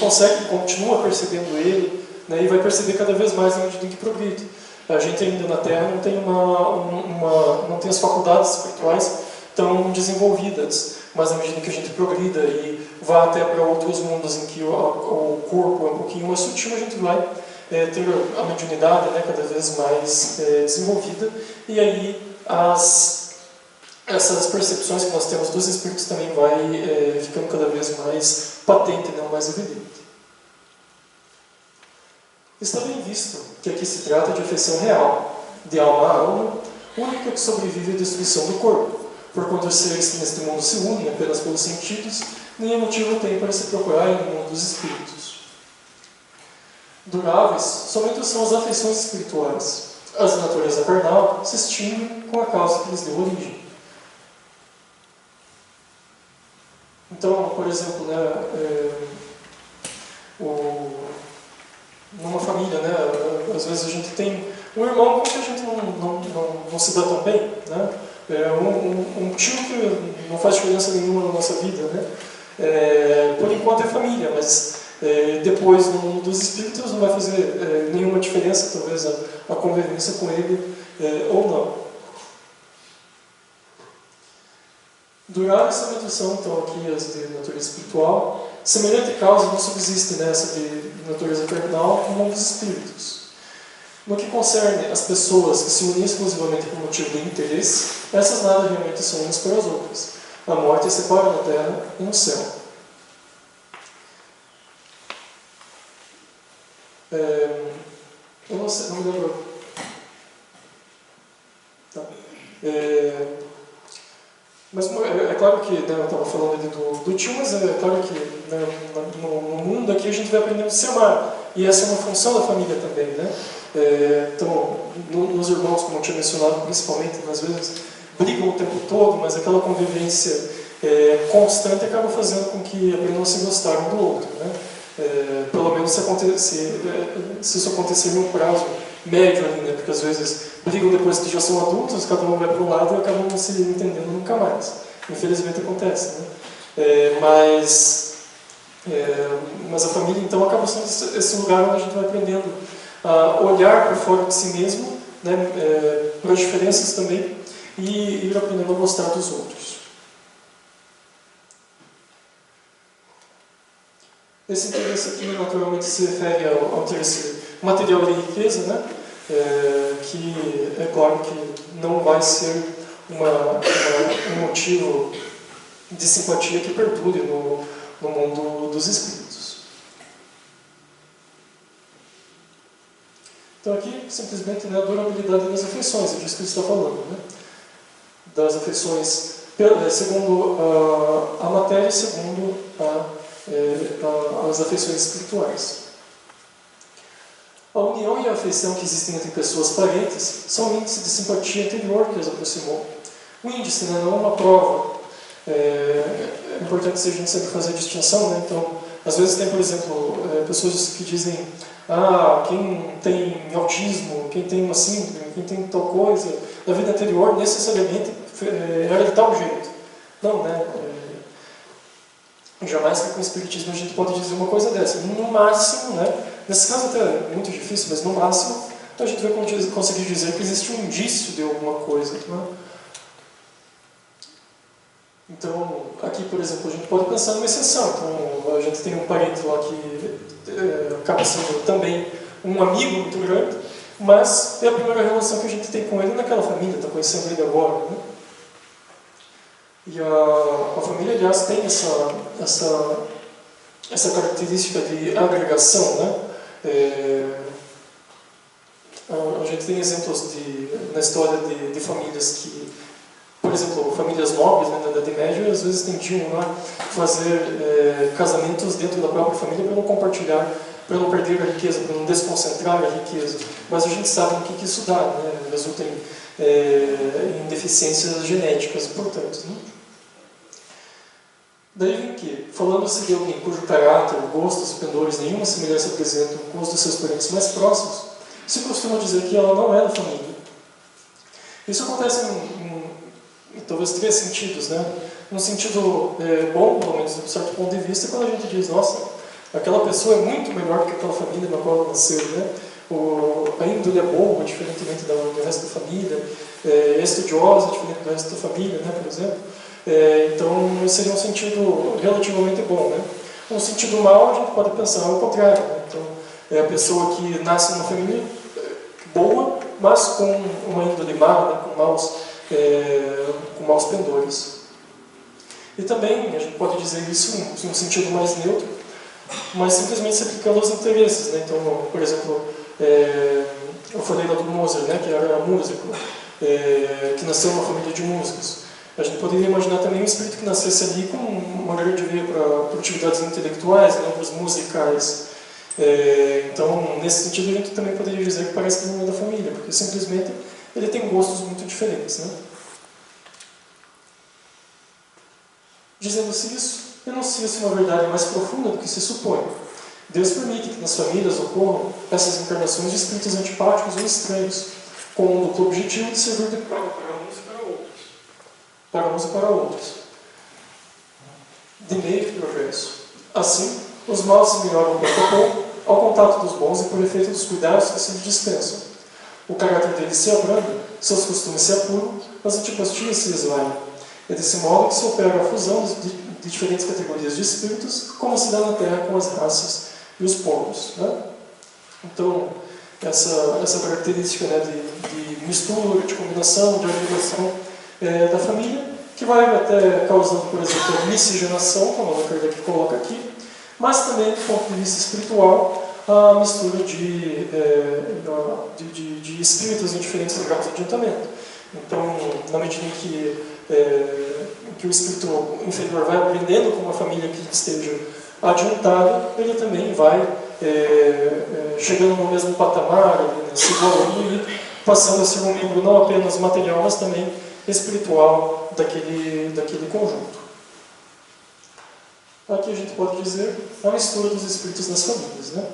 continua percebendo ele, né, e vai perceber cada vez mais na medida em que progride. A gente ainda na Terra não tem não tem as faculdades espirituais tão desenvolvidas, mas à medida que a gente progrida e vá até para outros mundos em que o corpo é um pouquinho mais sutil, a gente vai ter a mediunidade, né, cada vez mais desenvolvida, e aí essas percepções que nós temos dos espíritos também vai ficando cada vez mais patente, né, mais evidente. Está bem visto que aqui se trata de afeição real, de alma a alma, única que sobrevive à destruição do corpo, porquanto os seres que neste mundo se unem apenas pelos sentidos, nenhum motivo tem para se procurar no mundo dos espíritos. Duráveis somente são as afeições espirituais. As de natureza carnal se extinguem com a causa que lhes deu origem. Então, por exemplo, né, numa família, né, às vezes a gente tem um irmão com que a gente não se dá tão bem, né? Um tio que não faz diferença nenhuma na nossa vida, né? Por enquanto é família, mas depois no mundo dos espíritos não vai fazer nenhuma diferença, talvez a convivência com ele ou não. Duráveis somente são, então, aqui as de natureza espiritual. Semelhante causa não subsiste nessa de natureza carnal no mundo dos espíritos. No que concerne as pessoas que se unem exclusivamente por motivo de interesse, essas nada realmente são umas para as outras. A morte separa na terra e no céu. Eu não sei, não me lembro. Tá. Mas é claro que, né, eu estava falando ali do tio, mas é claro que, né, no mundo aqui a gente vai aprendendo a se amar. E essa é uma função da família também, né? Então, nos irmãos, como eu tinha mencionado, principalmente, às vezes brigam o tempo todo, mas aquela convivência constante acaba fazendo com que aprendam a se gostar um do outro, né? Pelo menos se isso acontecer em um prazo médio ali, né? Porque às vezes brigam depois que já são adultos, cada um vai para um lado e acabam não se entendendo nunca mais. Infelizmente acontece, né? Mas a família então acaba sendo esse lugar onde a gente vai aprendendo a olhar para fora de si mesmo, né? Para as diferenças também, e ir aprendendo a gostar dos outros. Esse interesse aqui naturalmente se refere ao interesse material de riqueza, né? Que é claro que não vai ser um motivo de simpatia que perdure no mundo dos espíritos. Então aqui, simplesmente, né, a durabilidade das afeições, é disso que ele está falando, né? Das afeições segundo a matéria e segundo as afeições espirituais. A união e a afeição que existem entre pessoas parentes são um índice de simpatia anterior que as aproximou. Um índice, né, não é uma prova. É importante a gente sempre fazer a distinção, né? Então, às vezes tem, por exemplo, pessoas que dizem quem tem autismo, quem tem uma síndrome, quem tem tal coisa, na vida anterior necessariamente era de tal jeito. Não, né? Jamais que com o espiritismo a gente pode dizer uma coisa dessa. No máximo, né? Nesse caso até é muito difícil, mas no máximo a gente vai conseguir dizer que existe um indício de alguma coisa. Né? Então, aqui, por exemplo, a gente pode pensar numa exceção. Então, a gente tem um parente lá que acaba sendo também um amigo muito grande, mas é a primeira relação que a gente tem com ele naquela família, está conhecendo ele agora. Né? E a família, aliás, tem essa característica de agregação, né? A gente tem exemplos na história de famílias que, por exemplo, famílias nobres, né, da Idade Média, às vezes tendiam a fazer casamentos dentro da própria família para não compartilhar, para não perder a riqueza, para não desconcentrar a riqueza. Mas a gente sabe o que isso dá, né? Resulta em deficiências genéticas importantes. Né? Daí vem que, falando-se de alguém cujo caráter, gostos e pendores nenhuma semelhança apresentam com os dos seus parentes mais próximos, se costuma dizer que ela não é da família. Isso acontece em talvez 3 sentidos, né? No sentido bom, pelo menos de um certo ponto de vista, quando a gente diz, nossa, aquela pessoa é muito melhor que aquela família na qual ela nasceu, né? A índole é boa, diferentemente do resto da família, é estudiosa, diferente do resto da família, né, por exemplo. Então, esse seria um sentido relativamente bom, né? Um sentido mau, a gente pode pensar ao contrário, né? Então, é a pessoa que nasce numa família boa, mas com uma índole má, né? com maus pendores. E também, a gente pode dizer isso em um sentido mais neutro, mas simplesmente se aplicando aos interesses, né? Então, por exemplo, eu falei lá do Mozart, né? Que era músico, que nasceu numa família de músicos. A gente poderia imaginar também um espírito que nascesse ali com uma grande veia para atividades intelectuais, né, para os musicais. Então, nesse sentido, a gente também poderia dizer que parece que não é da família, porque simplesmente ele tem gostos muito diferentes. Né? Dizendo-se isso, enuncia-se uma verdade mais profunda do que se supõe. Deus permite que nas famílias ocorram essas encarnações de espíritos antipáticos ou estranhos, com o duplo objetivo de servir de prova para uns e para outros, de meio de progresso. Assim, os maus se melhoram pouco a pouco ao contato dos bons e por efeito dos cuidados que se lhes dispensam. O caráter deles se abranda, seus costumes se apuram, as antipastias se esvaiam. É desse modo que se opera a fusão de diferentes categorias de espíritos, como se dá na Terra com as raças e os povos. Né? Então, essa característica, né, de mistura, de combinação, de agregação da família, que vai até causando, por exemplo, a miscigenação, como o Kardec coloca aqui, mas também, do ponto de vista espiritual, a mistura de espíritos em diferentes graus de adiantamento. Então, na medida em que o espírito inferior vai aprendendo com uma família que esteja adiantada, ele também vai chegando no mesmo patamar, se igualando, passando a ser um membro não apenas material, mas também espiritual daquele conjunto. Aqui a gente pode dizer a mistura dos espíritos nas famílias, né?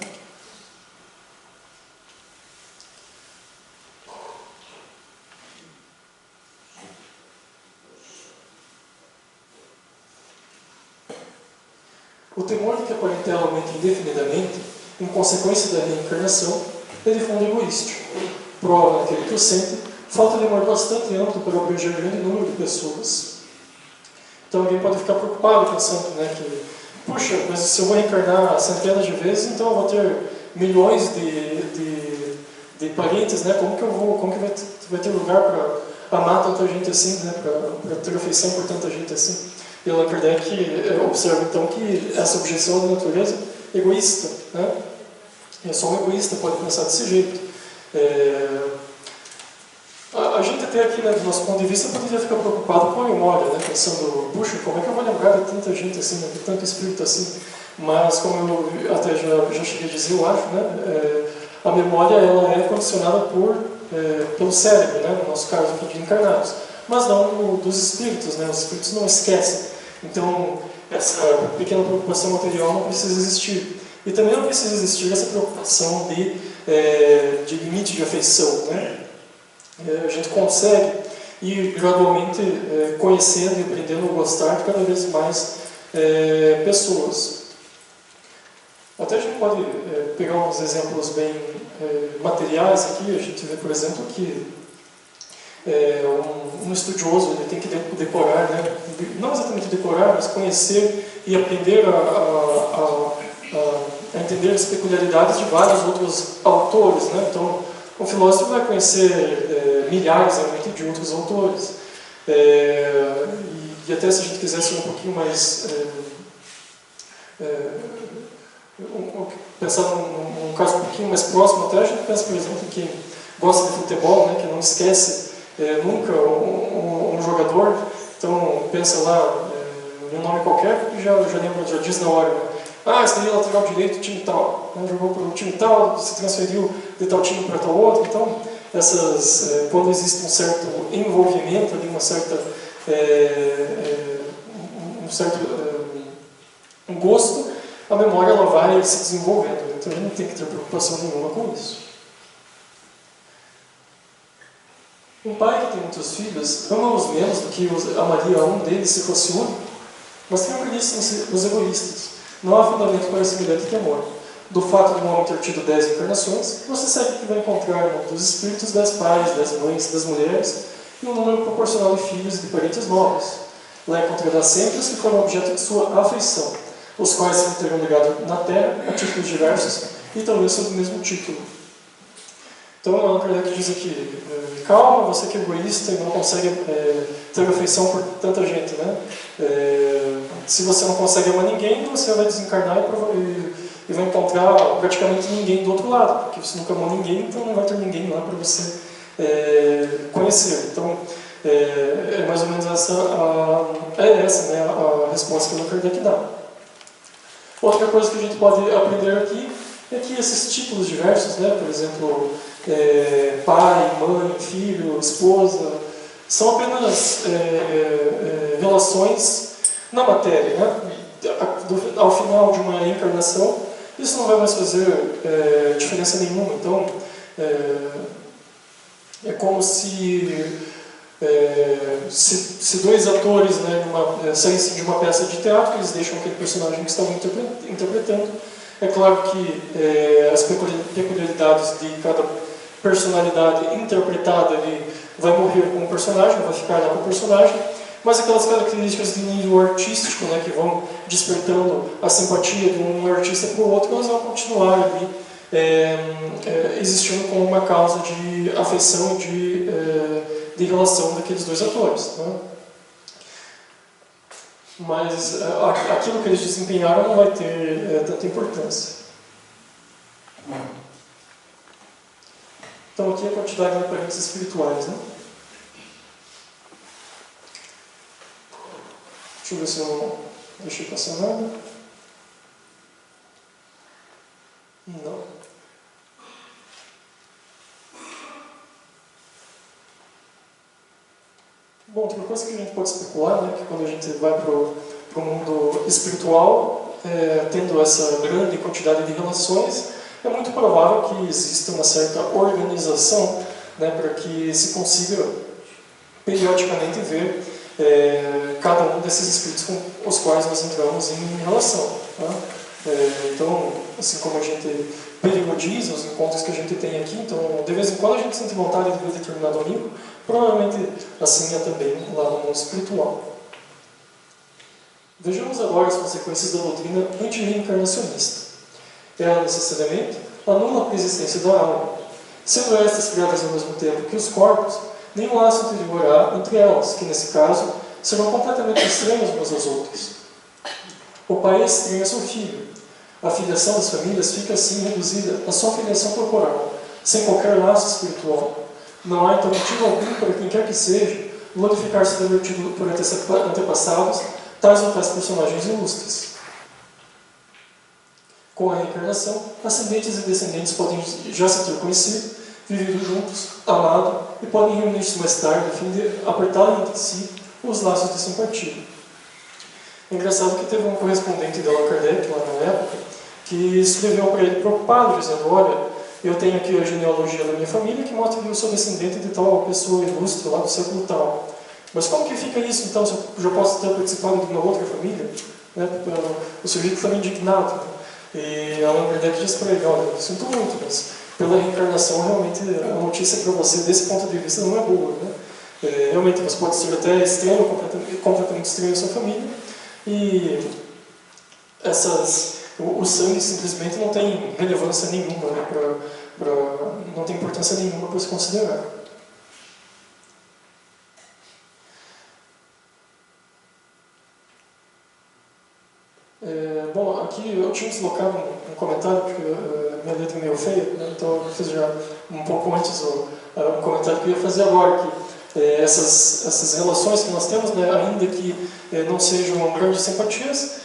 O temor de que a parentela aumente indefinidamente, em consequência da reencarnação, é de fundo egoístico. Prova naquele que o sente falta de amor bastante amplo para abranger grande número de pessoas. Então alguém pode ficar preocupado pensando, né, que, puxa, mas se eu vou reencarnar centenas de vezes, então eu vou ter milhões de parentes, né? Como que vai ter lugar para amar tanta gente assim, né? Para ter afeição por tanta gente assim? E Allan Kardec observa então que essa objeção da natureza é egoísta, né? É só um egoísta pode pensar desse jeito. A gente até aqui, né, do nosso ponto de vista, poderia ficar preocupado com a memória, né, pensando, puxa, como é que eu vou lembrar de tanta gente assim, né, de tanto espírito assim? Mas, como eu até já cheguei a dizer, eu acho, né, a memória ela é condicionada pelo cérebro, né, no nosso caso aqui de encarnados, mas não dos espíritos, né, os espíritos não esquecem. Então, essa pequena preocupação material não precisa existir. E também não precisa existir essa preocupação de limite de afeição, né? A gente consegue ir gradualmente conhecendo e aprendendo a gostar de cada vez mais pessoas. Até a gente pode pegar uns exemplos bem materiais aqui. A gente vê, por exemplo, que um estudioso ele tem que decorar, né? Não exatamente decorar, mas conhecer e aprender a entender as peculiaridades de vários outros autores, né? Então, um filósofo vai conhecer milhares de outros autores. E até se a gente quiser ser um pouquinho mais... pensar num caso um pouquinho mais próximo, até a gente pensa, por exemplo, em quem gosta de futebol, né, que não esquece nunca um jogador. Então, pensa lá num nome qualquer e já lembra, já diz na hora, né? Ah, esse daí é lateral direito do time tal, né? Jogou para o time tal, se transferiu de tal time para tal outro. Então, quando existe um certo envolvimento, ali, um gosto, a memória ela vai se desenvolvendo. Então, a gente não tem que ter preocupação nenhuma com isso. Um pai que tem muitos filhos ama-os menos do que amaria um deles se fosse único, mas tem preguiça nos egoístas. Não há fundamento para semelhante temor. Do fato de um homem ter tido 10 encarnações, você sabe que vai encontrar dos espíritos 10 pais, 10 mães, 10 mulheres e um número proporcional de filhos e de parentes novos. Lá encontrará sempre os que foram objeto de sua afeição, os quais se terão ligado na Terra a títulos diversos e talvez sob o mesmo título. Então, Allan Kardec diz aqui, calma, você que é egoísta e não consegue ter afeição por tanta gente, né? Se você não consegue amar ninguém, você vai desencarnar e vai encontrar praticamente ninguém do outro lado, porque você nunca amou ninguém, então não vai ter ninguém lá para você conhecer. Então, é mais ou menos essa né, a resposta que o Allan Kardec dá. Outra coisa que a gente pode aprender aqui é que esses títulos diversos, né, por exemplo, pai, mãe, filho, esposa, são apenas relações na matéria, né? Ao final de uma encarnação, isso não vai mais fazer diferença nenhuma. Então, é como se dois atores, né, saíssem de uma peça de teatro, eles deixam aquele personagem que estavam interpretando. É claro que as peculiaridades de cada personalidade interpretada ali vai morrer com o personagem, vai ficar lá com o personagem, mas aquelas características de nível artístico, né, que vão despertando a simpatia de um artista para o outro, elas vão continuar ali existindo como uma causa de afeição de relação daqueles dois atores, né? Mas aquilo que eles desempenharam não vai ter tanta importância. a quantidade de parentes espirituais, né? Deixa eu ver se eu não deixei passar nada. Não. Bom, outra coisa que a gente pode especular, né, que quando a gente vai para o mundo espiritual, tendo essa grande quantidade de relações, é muito provável que exista uma certa organização, né, para que se consiga periodicamente ver cada um desses espíritos com os quais nós entramos em relação. Tá? Então, assim como a gente periodiza os encontros que a gente tem aqui, então de vez em quando a gente sente vontade de ver determinado amigo, provavelmente assim é também lá no mundo espiritual. Vejamos agora as consequências da doutrina antirreencarnacionista. Ela necessariamente anula a preexistência da alma, sendo estas criadas ao mesmo tempo que os corpos, nenhum laço anterior há entre elas, que nesse caso serão completamente estranhas umas às outras. O pai estranha seu filho. A filiação das famílias fica assim reduzida à só filiação corporal, sem qualquer laço espiritual. Não há então motivo algum para quem quer que seja glorificar-se divertido por antepassados, tais ou tais personagens ilustres. Com a reencarnação, ascendentes e descendentes podem já se ter conhecido, vivido juntos, amado, e podem reunir-se mais tarde a fim de apertar entre si os laços de simpatia. É engraçado que teve um correspondente de Allan Kardec, lá na época, que escreveu para ele preocupado, dizendo: olha, eu tenho aqui a genealogia da minha família que mostra que eu sou descendente de tal pessoa ilustre lá do século tal. Mas como que fica isso, então, se eu já posso ter participado de uma outra família? Né? O sujeito estava indignado. Né? E Allan Kardec disse para ele: olha, eu sinto muito, mas pela reencarnação, realmente, a notícia para você, desse ponto de vista, não é boa. Né? Realmente, você pode ser até estranho, completamente estranho à sua família, e o sangue simplesmente não tem relevância nenhuma, né, não tem importância nenhuma para se considerar. Bom, aqui eu tinha deslocado um comentário, porque minha letra é meio feia, né, então eu fiz já um pouco antes um comentário que eu ia fazer agora, que essas relações que nós temos, né, ainda que não sejam grandes simpatias,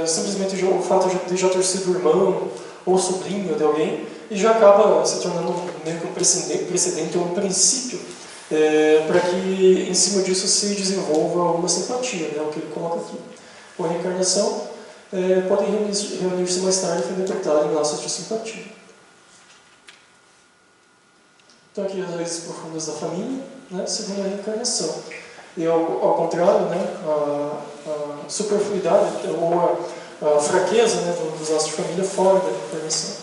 simplesmente o fato de já ter sido irmão ou sobrinho de alguém, e já acaba se tornando meio que um precedente ou um princípio para que em cima disso se desenvolva uma simpatia, né, o que ele coloca aqui. Com a reencarnação, podem reunir-se mais tarde e apertar em laços de simpatia. Então aqui as raízes profundas da família, né, segundo a reencarnação. E ao contrário, né, a superfluidade ou a fraqueza, né, dos laços de família fora da reencarnação.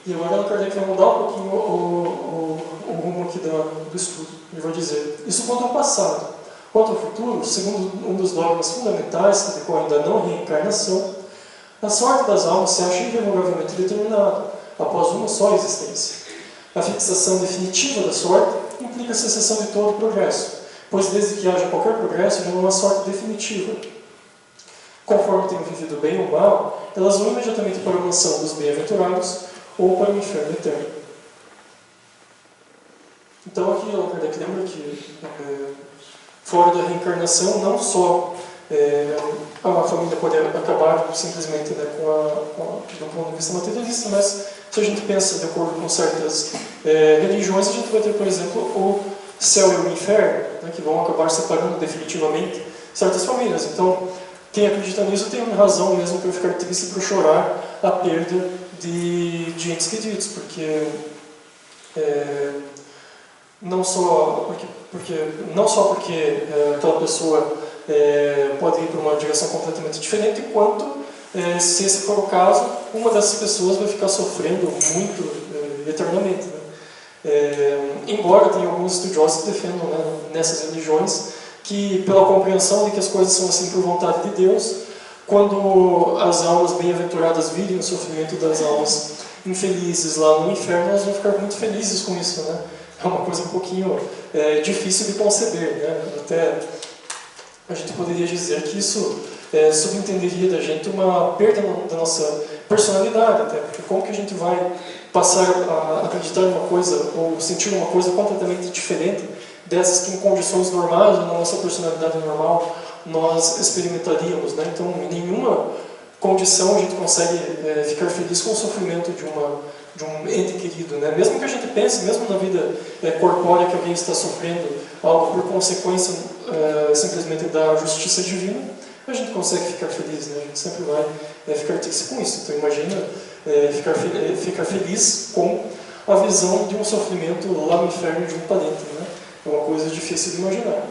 E agora Allan Kardec vai mudar um pouquinho o rumo aqui do estudo. Ele vai dizer: isso quanto ao passado. Quanto ao futuro, segundo um dos dogmas fundamentais que decorrem da não reencarnação, a sorte das almas se acha irrevogavelmente determinada, após uma só existência. A fixação definitiva da sorte implica a cessação de todo o progresso, pois desde que haja qualquer progresso, já não há sorte definitiva. Conforme tenham vivido bem ou mal, elas vão imediatamente para a mansão dos bem-aventurados ou para o inferno eterno. Então aqui Allan Kardec lembra que fora da reencarnação, não só a família pode acabar simplesmente, né, do ponto de vista materialista, mas se a gente pensa de acordo com certas religiões, a gente vai ter, por exemplo, o céu e o inferno, né, que vão acabar separando definitivamente certas famílias. Então, quem acredita nisso tem razão mesmo para ficar triste e para chorar a perda de entes queridos, porque não só porque aquela pessoa pode ir para uma direção completamente diferente, quanto, se esse for o caso, uma dessas pessoas vai ficar sofrendo muito eternamente. Né? Embora tenha alguns estudiosos que defendam, né, nessas religiões que, pela compreensão de que as coisas são assim por vontade de Deus, quando as almas bem-aventuradas virem o sofrimento das almas infelizes lá no inferno, elas vão ficar muito felizes com isso, né? É uma coisa um pouquinho difícil de conceber, né? Até a gente poderia dizer que isso subentenderia da gente uma perda da nossa personalidade, até, porque como que a gente vai passar a acreditar em uma coisa ou sentir uma coisa completamente diferente dessas que em condições normais, na nossa personalidade normal, nós experimentaríamos, né? Então, em nenhuma condição a gente consegue ficar feliz com o sofrimento de um ente querido, né? Mesmo que a gente pense, mesmo na vida corpórea, que alguém está sofrendo algo por consequência simplesmente da justiça divina, a gente consegue ficar feliz, né? A gente sempre vai ficar triste com isso. Então imagina ficar feliz com a visão de um sofrimento lá no inferno de um parente, né? É uma coisa difícil de imaginar.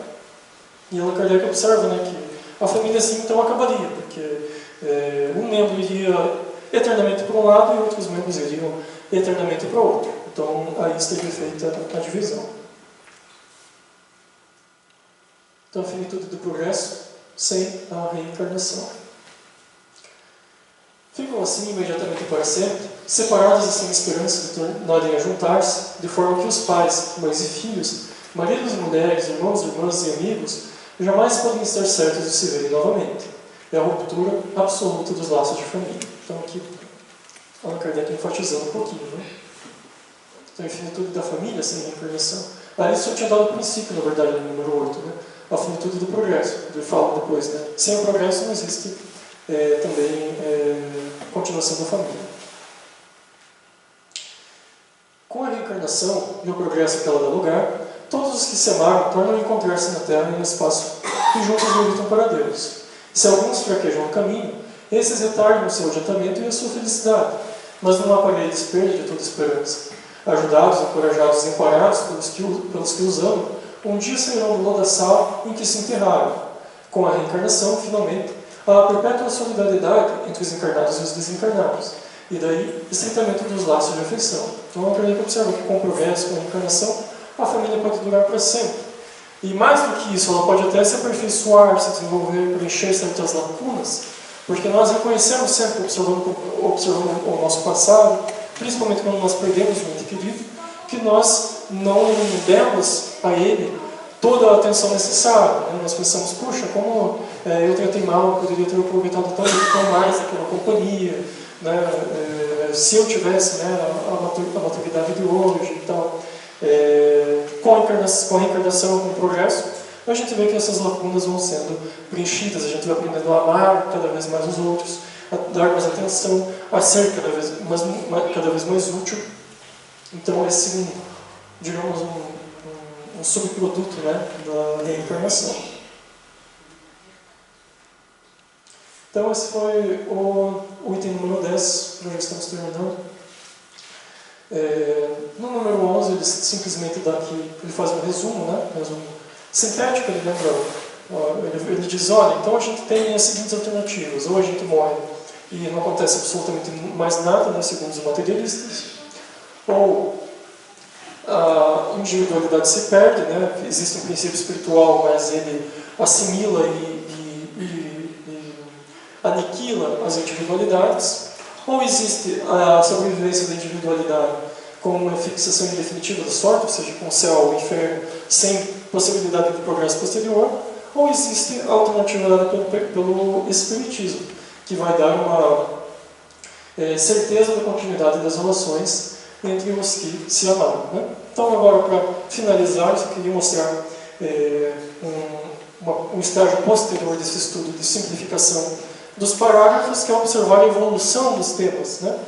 E Allan Kardec observa, né, que a família assim então acabaria, porque um membro iria eternamente para um lado e outros membros iriam eternamente para o outro. Então aí estaria feita a divisão. Então a finitude do progresso sem a reencarnação. Ficam assim imediatamente para sempre, separados e sem esperança de tornarem a juntar-se, de forma que os pais, mães e filhos, maridos e mulheres, irmãos, irmãs e amigos, jamais podem estar certos de se verem novamente. É a ruptura absoluta dos laços de família. Então aqui, Allan Kardec enfatizando um pouquinho, né? Então a finitude da família sem reencarnação. Isso eu tinha dado o princípio, na verdade, no número 8, né? A finitude do progresso. Ele fala depois, né? Sem o progresso não existe também continuação da família. Com a reencarnação e o progresso que ela dá lugar, todos os que se amaram tornam a encontrar-se na Terra e no espaço e juntos meditam para Deus. Se alguns fraquejam no caminho, esses retardam o seu adiantamento e a sua felicidade, mas não aparelhos perda de toda esperança. Ajudados, encorajados e amparados pelos que os amam, um dia sairão do lodaçal em que se enterraram. Com a reencarnação, finalmente, há a perpétua solidariedade entre os encarnados e os desencarnados, e daí, estreitamento dos laços de afeição. Então, a Kardec observa que com o progresso, com a reencarnação, a família pode durar para sempre. E mais do que isso, ela pode até se aperfeiçoar, se desenvolver, preencher certas lacunas, porque nós reconhecemos sempre, observando o nosso passado, principalmente quando nós perdemos um ente querido, que nós não demos a ele toda a atenção necessária. Né? Nós pensamos, puxa, como eu tratei mal, eu poderia ter aproveitado tão mais aquela companhia, né? Se eu tivesse, né, a maturidade de hoje e tal. Com a reencarnação, com o progresso, a gente vê que essas lacunas vão sendo preenchidas, a gente vai aprendendo a amar cada vez mais os outros, a dar mais atenção, a ser cada vez mais útil. Então, esse, digamos, um subproduto, né, da reencarnação. Então, esse foi o item número 10, nós já estamos terminando. No número 11, ele simplesmente dá aqui, ele faz um resumo, né, resumo sintético, ele lembra, ele diz, olha, então a gente tem as seguintes alternativas, ou a gente morre e não acontece absolutamente mais nada, né, segundo os materialistas, ou a individualidade se perde, né, existe um princípio espiritual, mas ele assimila e aniquila as individualidades, ou existe a sobrevivência da individualidade como uma fixação indefinitiva da sorte, ou seja, com o céu ou o inferno, sem possibilidade de progresso posterior, ou existe a alternativa dada pelo Espiritismo, que vai dar uma certeza da continuidade das relações entre os que se amaram. Né? Então, agora, para finalizar, eu queria mostrar um estágio posterior desse estudo de simplificação dos parágrafos, que é observar a evolução dos temas. Né?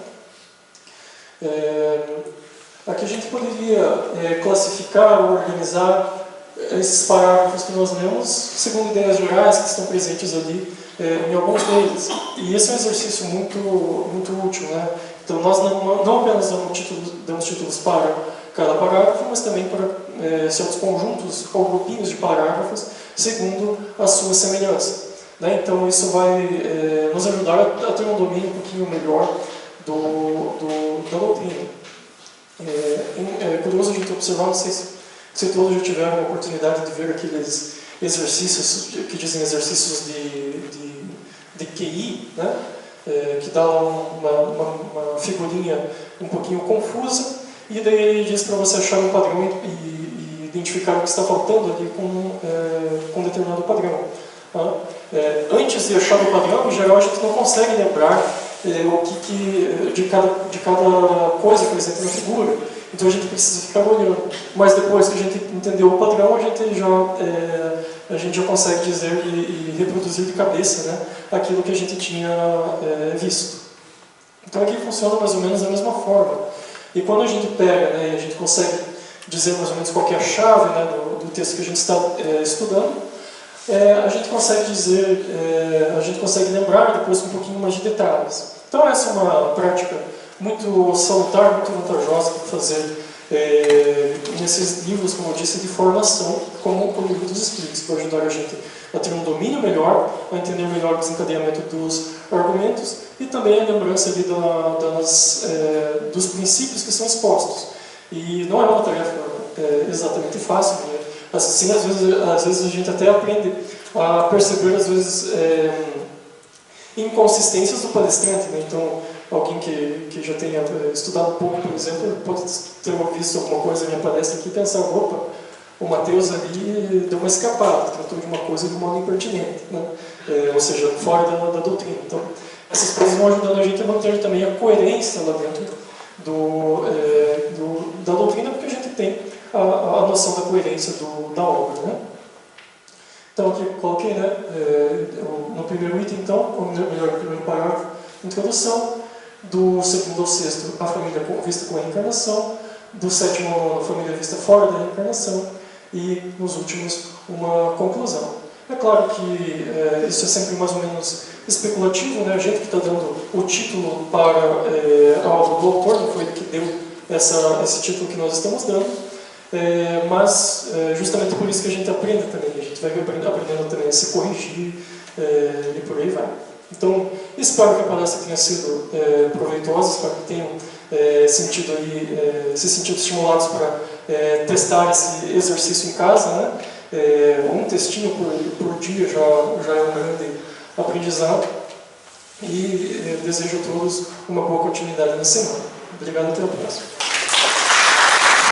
Aqui a gente poderia classificar ou organizar esses parágrafos que nós lemos segundo ideias gerais que estão presentes ali em alguns deles. E esse é um exercício muito, muito útil. Né? Então nós não apenas damos títulos para cada parágrafo, mas também para certos conjuntos ou grupinhos de parágrafos segundo a sua semelhança. Né? Então isso vai nos ajudar a ter um domínio um pouquinho melhor da doutrina. É curioso a gente observar, não sei se todos já tiveram a oportunidade de ver aqueles exercícios que dizem exercícios de QI, né? Que dá uma figurinha um pouquinho confusa, e daí ele diz para você achar um padrão e identificar o que está faltando ali com um determinado padrão. Antes de achar o padrão, em geral a gente não consegue lembrar de cada coisa que eles entram na figura. Então a gente precisa ficar olhando. Mas depois que a gente entendeu o padrão, a gente já consegue dizer e reproduzir de cabeça, né, aquilo que a gente tinha visto. Então aqui funciona mais ou menos da mesma forma. E quando a gente pega, né, e a gente consegue dizer mais ou menos qual que é a chave, né, do texto que a gente está estudando, a gente consegue dizer, a gente consegue lembrar depois com um pouquinho mais de detalhes. Então essa é uma prática muito salutar, muito vantajosa para fazer nesses livros, como eu disse, de formação, como o livro dos Espíritos, para ajudar a gente a ter um domínio melhor, a entender melhor o desencadeamento dos argumentos e também a lembrança ali dos princípios que são expostos. E não é uma tarefa exatamente fácil, né? Assim, às vezes a gente até aprende a perceber, às vezes, inconsistências do palestrante, né? Então, alguém que já tenha estudado um pouco, por exemplo, pode ter visto alguma coisa na minha palestra aqui e pensar, opa, o Mateus ali deu uma escapada, tratou de uma coisa de modo impertinente, né? Ou seja, fora da doutrina. Então, essas coisas vão ajudando a gente a manter também a coerência lá dentro da doutrina, porque a gente tem a noção da coerência da obra, né? Então, aqui eu coloquei, né, no primeiro item, então, ou melhor, no primeiro parágrafo, introdução. Do segundo ao sexto, a família vista com a reencarnação. Do sétimo ao nono, a família vista fora da reencarnação. E, nos últimos, uma conclusão. É claro que isso é sempre mais ou menos especulativo, né? A gente que está dando o título para a obra do autor, não foi ele que deu esse título que nós estamos dando. Mas justamente por isso que a gente aprende também. A gente vai aprendendo também a se corrigir e por aí vai. Então, espero que a palestra tenha sido proveitosa, espero que tenham se sentido estimulados para testar esse exercício em casa, né? Um textinho por dia já é um grande aprendizado. E desejo a todos uma boa continuidade na semana. Obrigado, até a próxima.